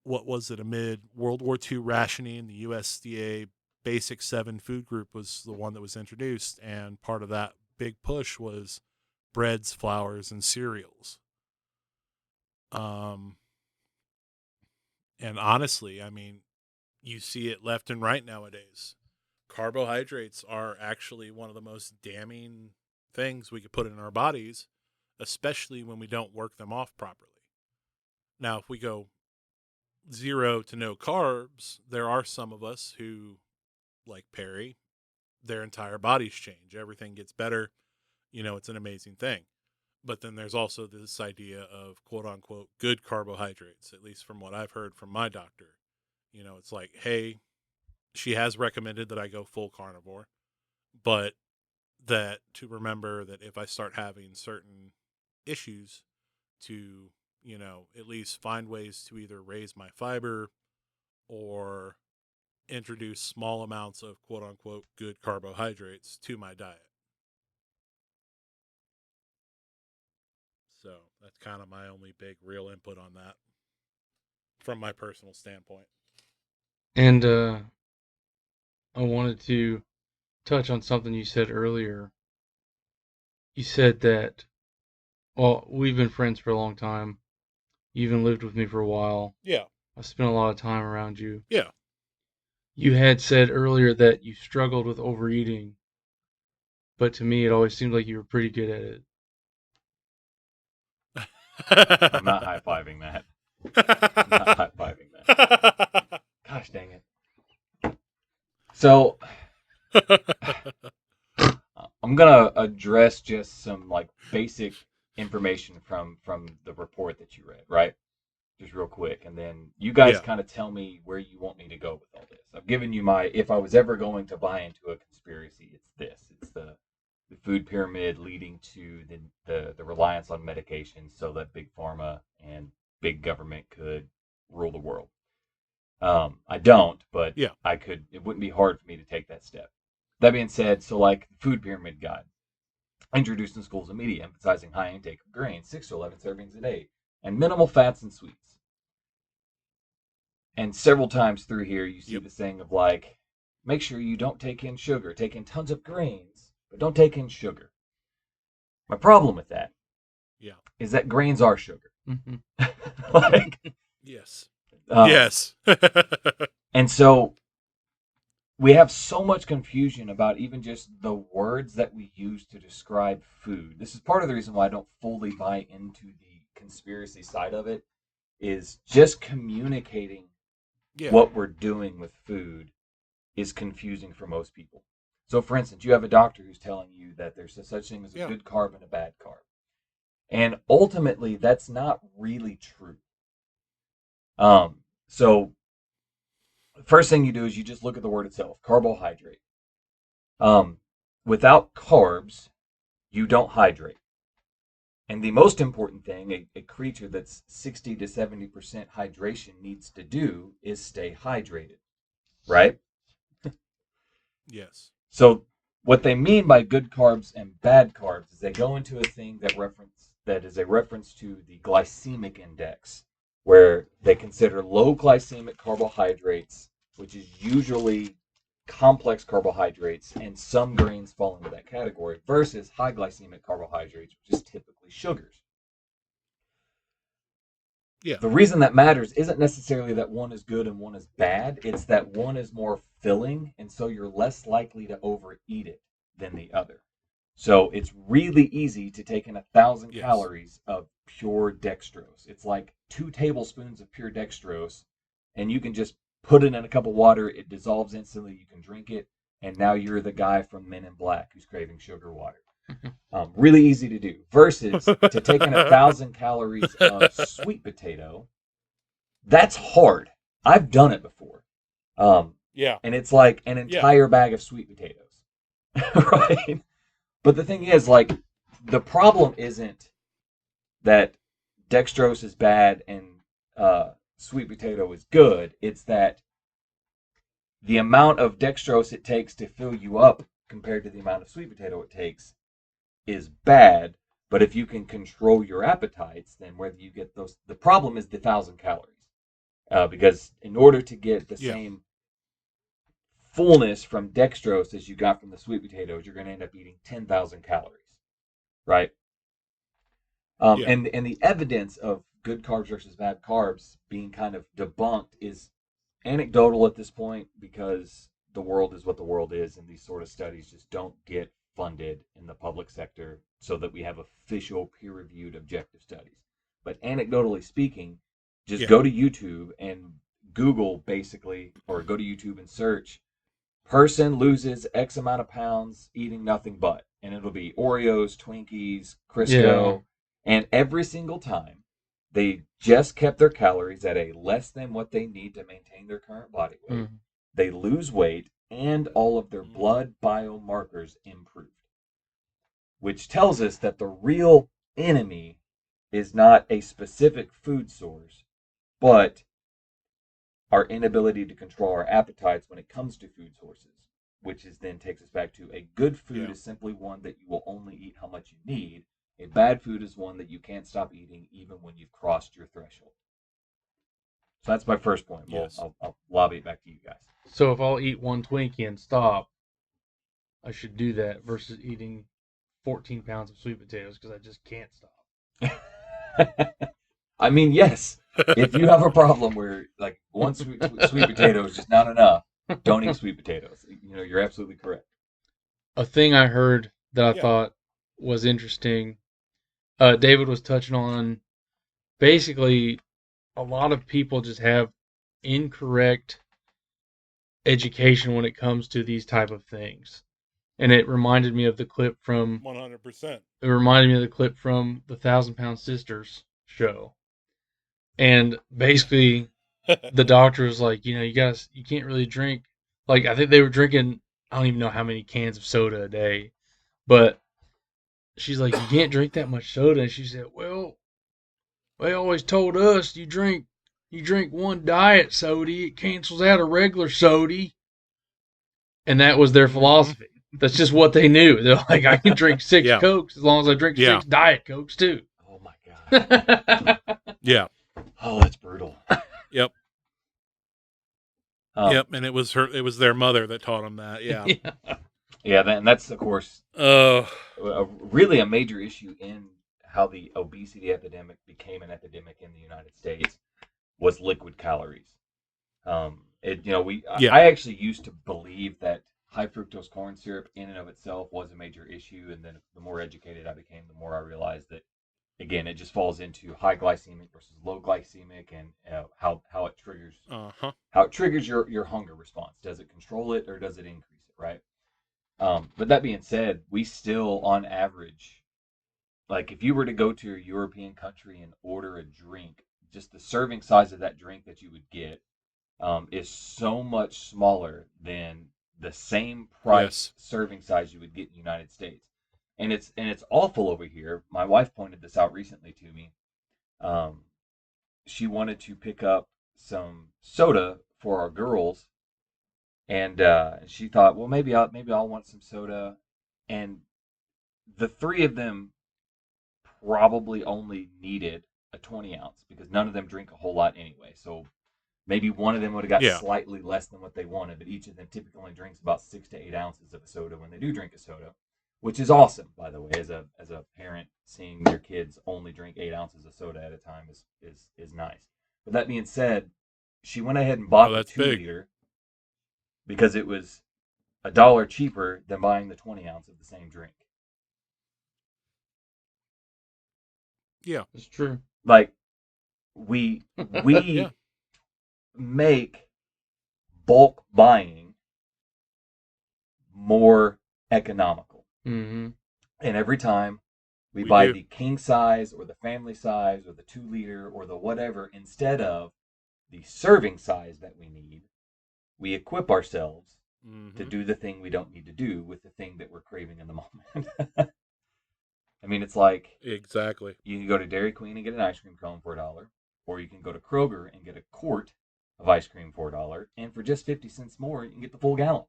what was it, amid World War II rationing, the USDA Basic 7 food group was the one that was introduced, and part of that big push was breads, flours, and cereals. And honestly, I mean, you see it left and right nowadays. Carbohydrates are actually one of the most damning things we could put in our bodies, especially when we don't work them off properly. Now, if we go 0 to no carbs, there are some of us who, like Perry, their entire bodies change. Everything gets better. It's an amazing thing. But then there's also this idea of quote unquote good carbohydrates, at least from what I've heard from my doctor. It's like, hey, she has recommended that I go full carnivore, but that to remember that if I start having certain issues, to, at least find ways to either raise my fiber or introduce small amounts of quote unquote good carbohydrates to my diet. So that's kind of my only big real input on that from my personal standpoint. And I wanted to touch on something you said earlier. You said that, well, we've been friends for a long time. You even lived with me for a while. Yeah. I spent a lot of time around you. Yeah. You had said earlier that you struggled with overeating, but to me, it always seemed like you were pretty good at it. I'm not high-fiving that. I'm not high-fiving that. Gosh dang it. So, I'm going to address just some basic information from the report that you read, right? Just real quick, and then you guys Yeah. kind of tell me where you want me to go with all this. I've given you my, if I was ever going to buy into a conspiracy, it's this. It's the food pyramid leading to the reliance on medications so that big pharma and big government could rule the world. I don't, but Yeah. I could. It wouldn't be hard for me to take that step. That being said, so like the food pyramid guide, introduced in schools and media, emphasizing high intake of grains, 6 to 11 servings a day, and minimal fats and sweets. And several times through here, you see Yep. the saying of like, make sure you don't take in sugar. Take in tons of grains, but don't take in sugar. My problem with that Yeah. is that grains are sugar. Mm-hmm. Like, Yes. um, Yes. And so we have so much confusion about even just the words that we use to describe food. This is part of the reason why I don't fully buy into the conspiracy side of it, is just communicating Yeah. what we're doing with food is confusing for most people. So, for instance, you have a doctor who's telling you that there's a such thing as a Yeah. good carb and a bad carb. And ultimately, that's not really true. So the first thing you do is you just look at the word itself, carbohydrate. Without carbs, you don't hydrate. And the most important thing a creature that's 60 to 70% hydration needs to do is stay hydrated, right? Yes. So what they mean by good carbs and bad carbs is they go into a thing that is a reference to the glycemic index, where they consider low glycemic carbohydrates, which is usually complex carbohydrates, and some grains fall into that category, versus high glycemic carbohydrates, which is typically sugars. Yeah. The reason that matters isn't necessarily that one is good and one is bad. It's that one is more filling, and so you're less likely to overeat it than the other. So it's really easy to take in 1,000 Yes. calories of pure dextrose. It's like 2 tablespoons of pure dextrose, and you can just put it in a cup of water. It dissolves instantly. You can drink it, and now you're the guy from Men in Black who's craving sugar water. Really easy to do. Versus to take in 1,000 calories of sweet potato, that's hard. I've done it before. Yeah. And it's like an entire bag of sweet potatoes, right? But the thing is, like, the problem isn't that dextrose is bad and sweet potato is good. It's that the amount of dextrose it takes to fill you up compared to the amount of sweet potato it takes is bad. But if you can control your appetites, then whether you get those, the problem is the 1,000 calories. Because in order to get the same fullness from dextrose as you got from the sweet potatoes, you're going to end up eating 10,000 calories, right? And the evidence of good carbs versus bad carbs being kind of debunked is anecdotal at this point, because the world is what the world is, and these sort of studies just don't get funded in the public sector so that we have official peer-reviewed objective studies. But anecdotally speaking, just go to YouTube and Google basically, or go to YouTube and search person loses X amount of pounds eating nothing but, and it'll be Oreos, Twinkies, Crisco, and every single time they just kept their calories at a less than what they need to maintain their current body weight. They lose weight, and all of their blood biomarkers improved, which tells us that the real enemy is not a specific food source, but our inability to control our appetites when it comes to food sources, which is then takes us back to a good food is simply one that you will only eat how much you need. A bad food is one that you can't stop eating even when you've crossed your threshold. So that's my first point. Yes. I'll lobby it back to you guys. So if I'll eat one Twinkie and stop, I should do that versus eating 14 pounds of sweet potatoes because I just can't stop. I mean, yes. If you have a problem where like one sweet potato is just not enough, don't eat sweet potatoes. You know, you're absolutely correct. A thing I heard that I thought was interesting, David was touching on, basically a lot of people just have incorrect education when it comes to these type of things. and it reminded me of the clip from 100%. it reminded me of the clip from the 1,000 Pound Sisters show, and basically the doctor was like, you guys, you can't really drink. Like, I think they were drinking, I don't even know how many cans of soda a day, but she's like, you can't drink that much soda. And she said, well, they always told us you drink one diet soda, it cancels out a regular soda. And that was their philosophy. That's just what they knew. They're like, I can drink 6 Yeah. Cokes as long as I drink Yeah. 6 Diet Cokes too. Oh my god. Yeah. Oh, that's brutal. Yep. Um, Yep. And it was their mother that taught them that. Yeah. Yeah, and that's, of course, Oh. really a major issue in how the obesity epidemic became an epidemic in the United States was liquid calories. Yeah. I actually used to believe that high fructose corn syrup in and of itself was a major issue, and then the more educated I became, the more I realized that, again, it just falls into high glycemic versus low glycemic, and how it triggers your hunger response. Does it control it or does it increase it, right? But that being said, we still, on average, like if you were to go to a European country and order a drink, just the serving size of that drink that you would get is so much smaller than the same price serving size you would get in the United States. And it's awful over here. My wife pointed this out recently to me. She wanted to pick up some soda for our girls, and she thought, well, maybe I'll want some soda. And the three of them probably only needed a 20 ounce because none of them drink a whole lot anyway. So maybe one of them would have got slightly less than what they wanted, but each of them typically only drinks about 6 to 8 ounces of a soda when they do drink a soda, which is awesome, by the way. As a parent, seeing your kids only drink 8 ounces of soda at a time is nice. But that being said, she went ahead and bought the 2-liter because it was $1 cheaper than buying the 20 ounce of the same drink. Yeah, it's true. Like we make bulk buying more economical. Mm-hmm. And every time we buy the king size or the family size or the 2-liter or the whatever instead of the serving size that we need, we equip ourselves to do the thing we don't need to do with the thing that we're craving in the moment. I mean, it's like exactly. You can go to Dairy Queen and get an ice cream cone for $1, or you can go to Kroger and get a quart of ice cream for $1, and for just 50 cents more, you can get the full gallon.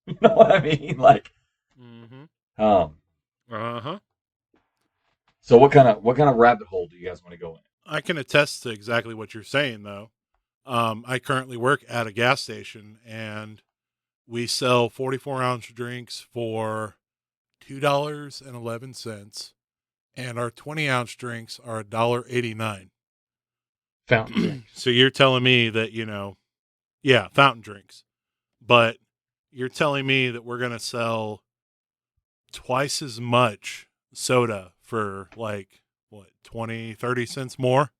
You know what I mean? Like, So what kind of rabbit hole do you guys want to go in? I can attest to exactly what you're saying, though. I currently work at a gas station, and we sell 44-ounce drinks for $2.11, and our 20-ounce drinks are $1.89. Fountain drinks. So you're telling me that, fountain drinks. But you're telling me that we're going to sell twice as much soda for 20, 30 cents more?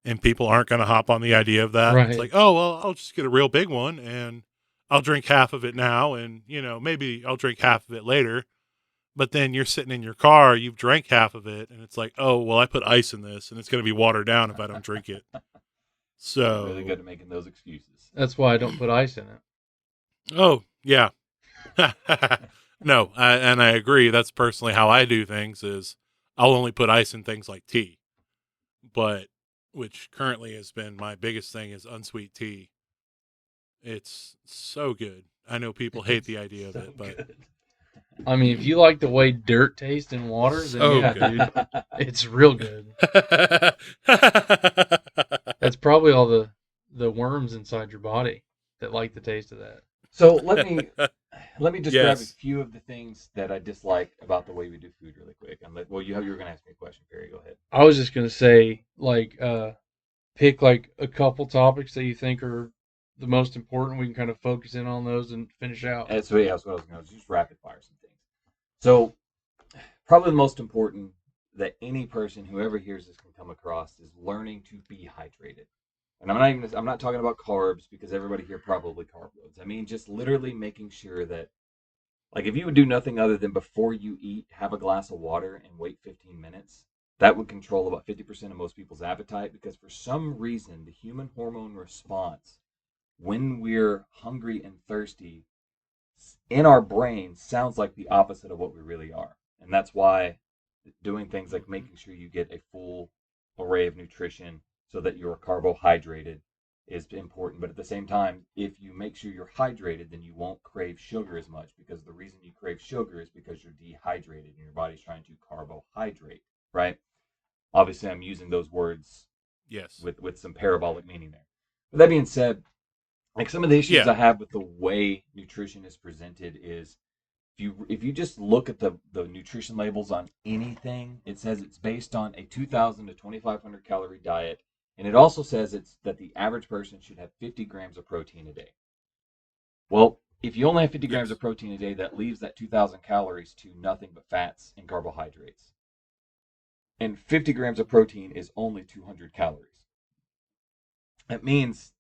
And people aren't going to hop on the idea of that. Right. It's like, oh, well, I'll just get a real big one and I'll drink half of it now. And, maybe I'll drink half of it later. But then you're sitting in your car, you've drank half of it. And it's like, oh, well, I put ice in this and it's going to be watered down if I don't drink it. So really good at making those excuses. That's why I don't put ice in it. Oh, yeah. No, I agree. That's personally how I do things is I'll only put ice in things like tea. But which currently has been my biggest thing is unsweet tea. It's so good. I know people hate the idea of it, but good. I mean, if you like the way dirt tastes in water, then dude, it's real good. That's probably all the worms inside your body that like the taste of that. So let me just grab a few of the things that I dislike about the way we do food really quick. You were going to ask me a question, Perry. Go ahead. I was just going to say, pick a couple topics that you think are the most important. We can kind of focus in on those and finish out. That's what I was going to just rapid fire some things. So probably the most important that any person who ever hears this can come across is learning to be hydrated. And I'm not talking about carbs because everybody here probably carb loads. I mean, just literally making sure that Like if you would do nothing other than before you eat, have a glass of water and wait 15 minutes, that would control about 50% of most people's appetite, because for some reason the human hormone response when we're hungry and thirsty in our brain sounds like the opposite of what we really are. And that's why doing things like making sure you get a full array of nutrition so that you're carbohydrated is important. But at the same time, if you make sure you're hydrated, then you won't crave sugar as much, because the reason you crave sugar is because you're dehydrated and your body's trying to carbohydrate, right? Obviously, I'm using those words Yes. with some parabolic meaning there. But that being said, like some of the issues Yeah. I have with the way nutrition is presented is if you just look at the nutrition labels on anything, it says it's based on a 2,000 to 2,500 calorie diet, and it also says it's that the average person should have 50 grams of protein a day. Well, if you only have 50 grams of protein a day, that leaves that 2,000 calories to nothing but fats and carbohydrates. And 50 grams of protein is only 200 calories. That means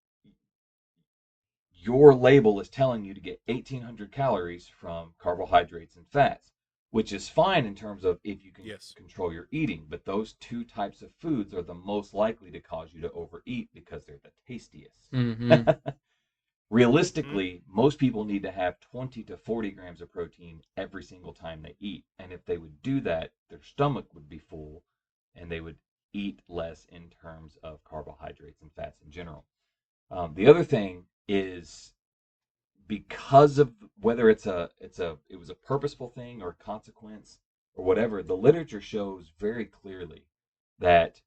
your label is telling you to get 1,800 calories from carbohydrates and fats, which is fine in terms of if you can control your eating. But those two types of foods are the most likely to cause you to overeat because they're the tastiest. Mm-hmm. Realistically, most people need to have 20 to 40 grams of protein every single time they eat. And if they would do that, their stomach would be full and they would eat less in terms of carbohydrates and fats in general. The other thing is, because of whether it was a purposeful thing or consequence or whatever, the literature shows very clearly that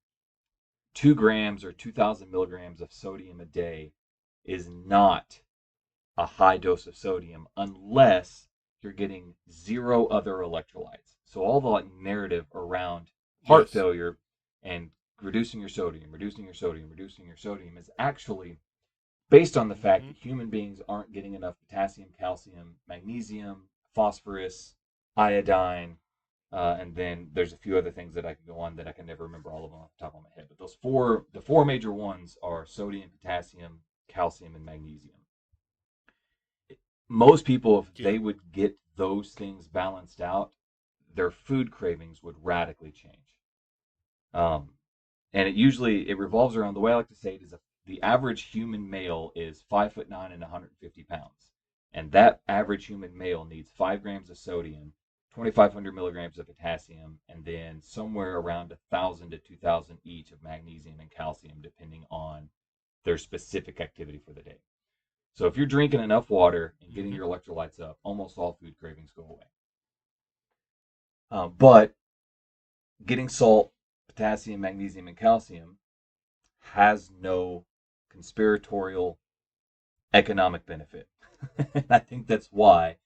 2 grams or 2,000 milligrams of sodium a day is not a high dose of sodium unless you're getting zero other electrolytes. So all the narrative around heart failure and reducing your sodium is actually based on the fact that human beings aren't getting enough potassium, calcium, magnesium, phosphorus, iodine, and then there's a few other things that I can go on that I can never remember all of them off the top of my head. But the four major ones are sodium, potassium, calcium, and magnesium. Most people, if they would get those things balanced out, their food cravings would radically change. And it revolves around, the way I like to say it is, the average human male is 5'9" and 150 pounds. And that average human male needs 5 grams of sodium, 2,500 milligrams of potassium, and then somewhere around 1,000 to 2,000 each of magnesium and calcium, depending on their specific activity for the day. So if you're drinking enough water and getting your electrolytes up, almost all food cravings go away. But getting salt, potassium, magnesium, and calcium has no conspiratorial economic benefit. I think that's why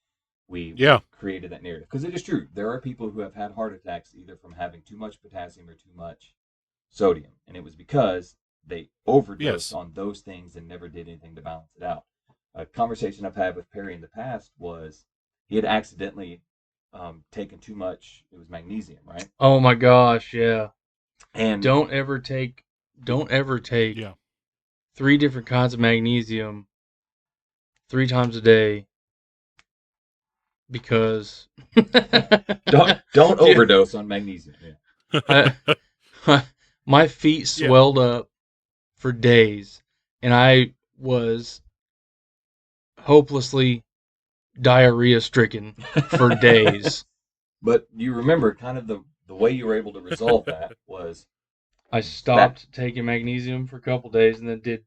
we created that narrative. Because it is true. There are people who have had heart attacks either from having too much potassium or too much sodium. And it was because they overdosed on those things and never did anything to balance it out. A conversation I've had with Perry in the past was he had accidentally taken too much. It was magnesium, right? Oh my gosh, yeah. And don't ever take 3 different kinds of magnesium 3 times a day, because don't overdose on magnesium. My feet swelled up for days, and I was hopelessly diarrhea stricken for days. But you remember kind of the way you were able to resolve that was I stopped taking magnesium for a couple days and then did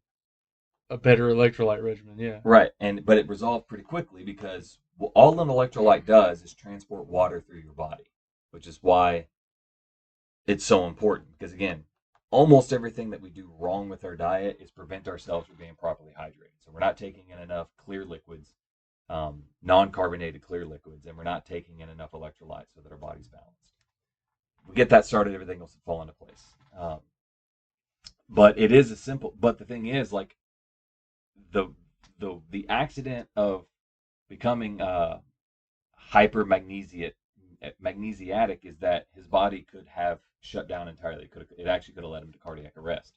a better electrolyte regimen. Yeah. Right. But it resolved pretty quickly, because all an electrolyte does is transport water through your body, which is why it's so important. Because again, almost everything that we do wrong with our diet is prevent ourselves from being properly hydrated. So we're not taking in enough clear liquids, non-carbonated clear liquids, and we're not taking in enough electrolytes so that our body's balanced. We get that started, everything else will fall into place. But it is a simple. But the thing is, like the accident of becoming hypermagnesiatic is that his body could have shut down entirely. It actually could have led him to cardiac arrest.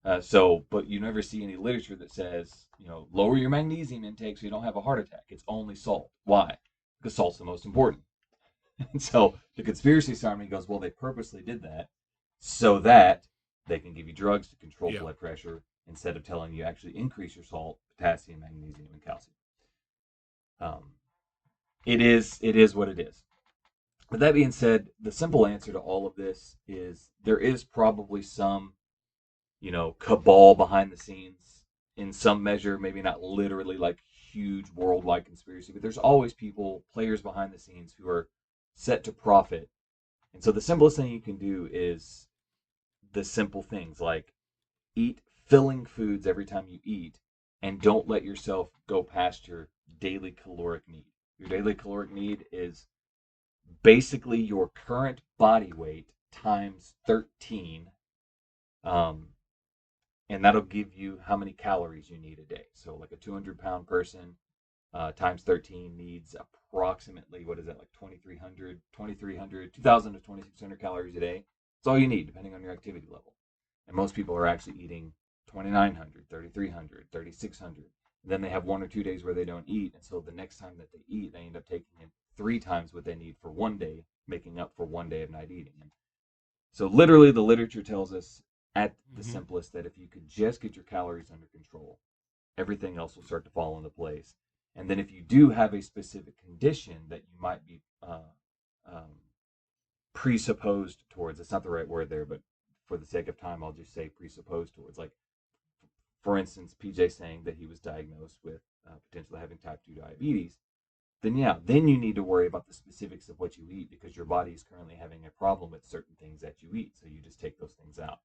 But you never see any literature that says, lower your magnesium intake so you don't have a heart attack. It's only salt. Why? because salt's the most important. And so the conspiracy army goes, well, they purposely did that so that they can give you drugs to control blood pressure instead of telling you actually increase your salt, potassium, magnesium, and calcium. It is what it is. With that being said, the simple answer to all of this is there is probably some, cabal behind the scenes in some measure, maybe not literally like huge worldwide conspiracy, but there's always players behind the scenes who are set to profit. And so the simplest thing you can do is the simple things like eat filling foods every time you eat and don't let yourself go past your daily caloric need. Your daily caloric need is basically your current body weight times 13. And that'll give you how many calories you need a day. So like a 200-pound person times 13 needs approximately, what is that, like 2,000 to 2,600 calories a day. That's all you need, depending on your activity level. And most people are actually eating 2,900, 3,300, 3,600. Then they have 1 or 2 days where they don't eat. And so the next time that they eat, they end up taking in 3 times what they need for one day, making up for 1 day of not eating. And so literally the literature tells us at the simplest that if you could just get your calories under control, everything else will start to fall into place. And then if you do have a specific condition that you might be presupposed towards, it's not the right word there, but for the sake of time, I'll just say presupposed towards. Like, for instance, PJ saying that he was diagnosed with potentially having type 2 diabetes, then you need to worry about the specifics of what you eat because your body is currently having a problem with certain things that you eat. So you just take those things out.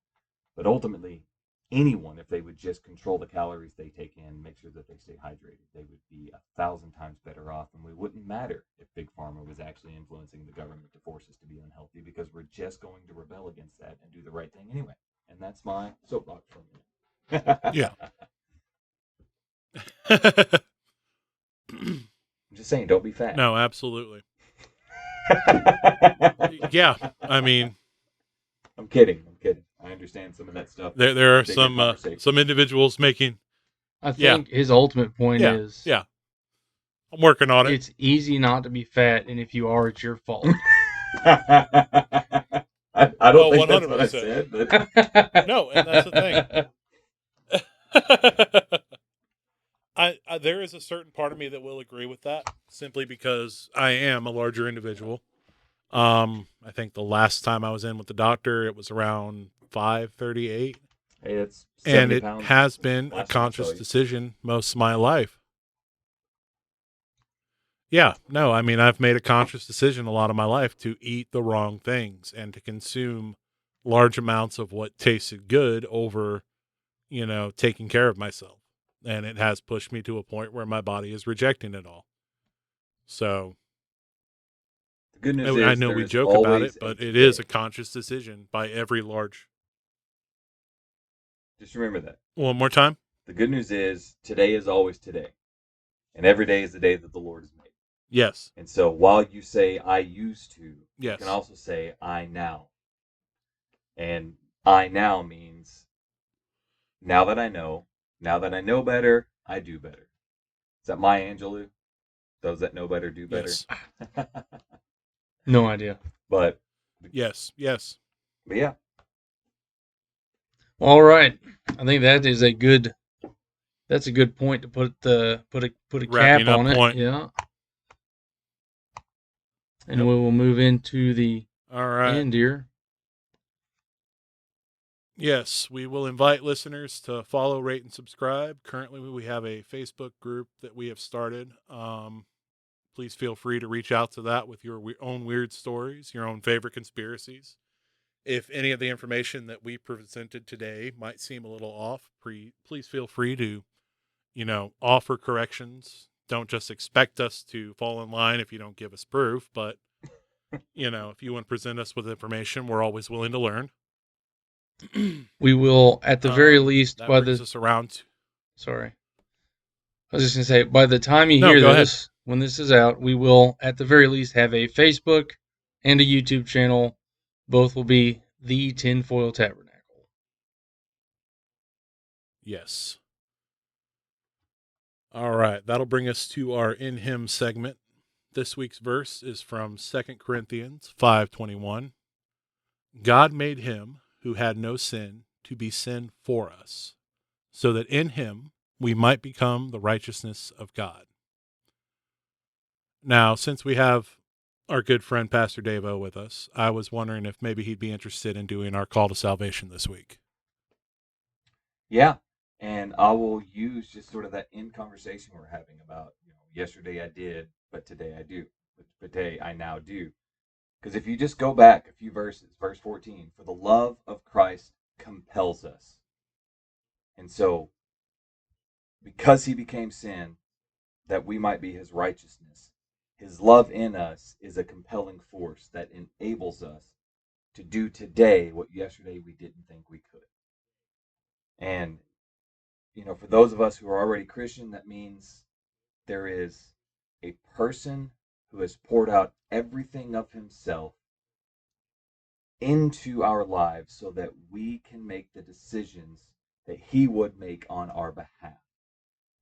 But ultimately, anyone, if they would just control the calories they take in, make sure that they stay hydrated, they would be 1,000 times better off. And we wouldn't matter if Big Pharma was actually influencing the government to force us to be unhealthy because we're just going to rebel against that and do the right thing anyway. And that's my soapbox for a minute. Yeah. I'm just saying, don't be fat. No, absolutely. Yeah, I mean, I'm kidding. I understand some of that stuff. There are some individuals making. I think his ultimate point is. Yeah. I'm working on it. It's easy not to be fat, and if you are, it's your fault. I don't think 100%. That's what I said. But... No, and that's the thing. There is a certain part of me that will agree with that, simply because I am a larger individual. I think the last time I was in with the doctor, it was around 538. Hey, it's and it has been a conscious decision most of my life. Yeah, no, I mean, I've made a conscious decision a lot of my life to eat the wrong things and to consume large amounts of what tasted good over, taking care of myself. And it has pushed me to a point where my body is rejecting it all. So the good news I know we joke about it, but it is a conscious decision by every large. Just remember that. One more time. The good news is today is always today. And every day is the day that the Lord has made. Yes. And so while you say I used to, yes, you can also say I now. And I now means now that I know better, I do better. Is that Maya Angelou? Those that know better do better. Yes. No idea. But yes. But yeah. All right. I think that is a good point to put a cap on it. Point. Yeah. And we will move into the end here. Yes, we will invite listeners to follow, rate, and subscribe. Currently, we have a Facebook group that we have started. Please feel free to reach out to that with your own weird stories, your own favorite conspiracies. If any of the information that we presented today might seem a little off, please feel free to, offer corrections. Don't just expect us to fall in line if you don't give us proof, but, if you want to present us with information, we're always willing to learn. We will, at the very least, that brings us around. Sorry. I was just going to say, by the time you hear this, when this is out, we will, at the very least, have a Facebook and a YouTube channel. Both will be the Tinfoil Tabernacle. Yes. All right. That'll bring us to our In Him segment. This week's verse is from 2 Corinthians 5:21. God made him who had no sin to be sin for us, so that in him we might become the righteousness of God. Now, since we have our good friend Pastor Dave-O with us, I was wondering if maybe he'd be interested in doing our call to salvation this week. Yeah, and I will use just sort of that in conversation we're having about, yesterday I did, but today I do. But today I now do. Because if you just go back a few verses, verse 14, for the love of Christ compels us. And so, because he became sin, that we might be his righteousness, his love in us is a compelling force that enables us to do today what yesterday we didn't think we could. And, for those of us who are already Christian, that means there is a person who has poured out everything of himself into our lives so that we can make the decisions that he would make on our behalf.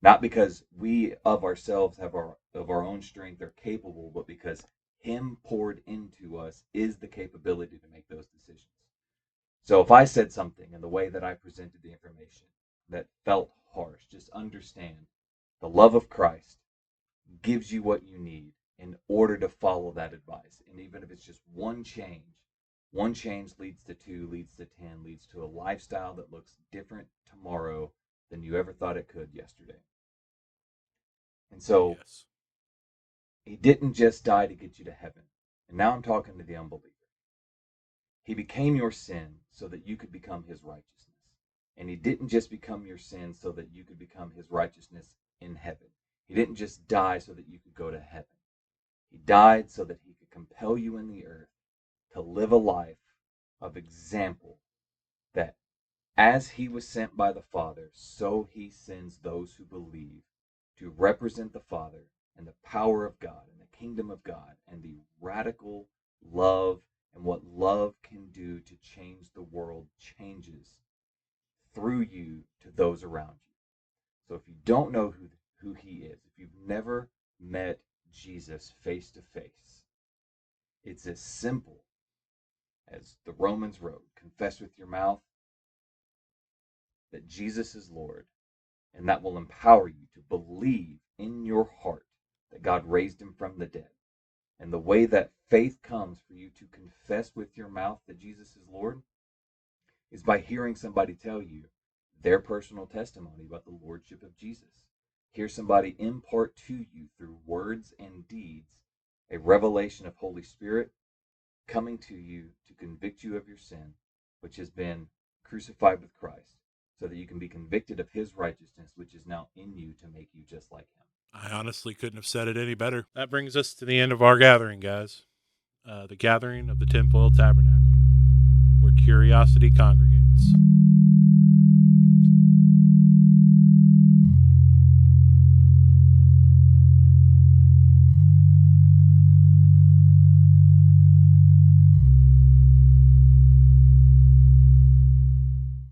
Not because we of ourselves of our own strength are capable, but because him poured into us is the capability to make those decisions. So if I said something in the way that I presented the information that felt harsh, just understand the love of Christ gives you what you need in order to follow that advice. And even if it's just one change leads to 2, leads to 10, leads to a lifestyle that looks different tomorrow than you ever thought it could yesterday. And so Yes. he didn't just die to get you to heaven. And now I'm talking to the unbeliever. He became your sin so that you could become his righteousness. And he didn't just become your sin so that you could become his righteousness in heaven. He didn't just die so that you could go to heaven. He died so that he could compel you in the earth to live a life of example, that as he was sent by the Father, so he sends those who believe to represent the Father and the power of God and the kingdom of God and the radical love and what love can do to change the world changes through you to those around you. So if you don't know who he is, if you've never met Jesus face to face, it's as simple as the Romans wrote, confess with your mouth that Jesus is Lord, and that will empower you to believe in your heart that God raised him from the dead. And the way that faith comes for you to confess with your mouth that Jesus is Lord is by hearing somebody tell you their personal testimony about the lordship of Jesus. Hear somebody impart to you through words and deeds a revelation of Holy Spirit coming to you to convict you of your sin, which has been crucified with Christ, so that you can be convicted of his righteousness, which is now in you to make you just like him. I honestly couldn't have said it any better. That brings us to the end of our gathering, guys. The gathering of the Tinfoil Tabernacle, where curiosity congregates.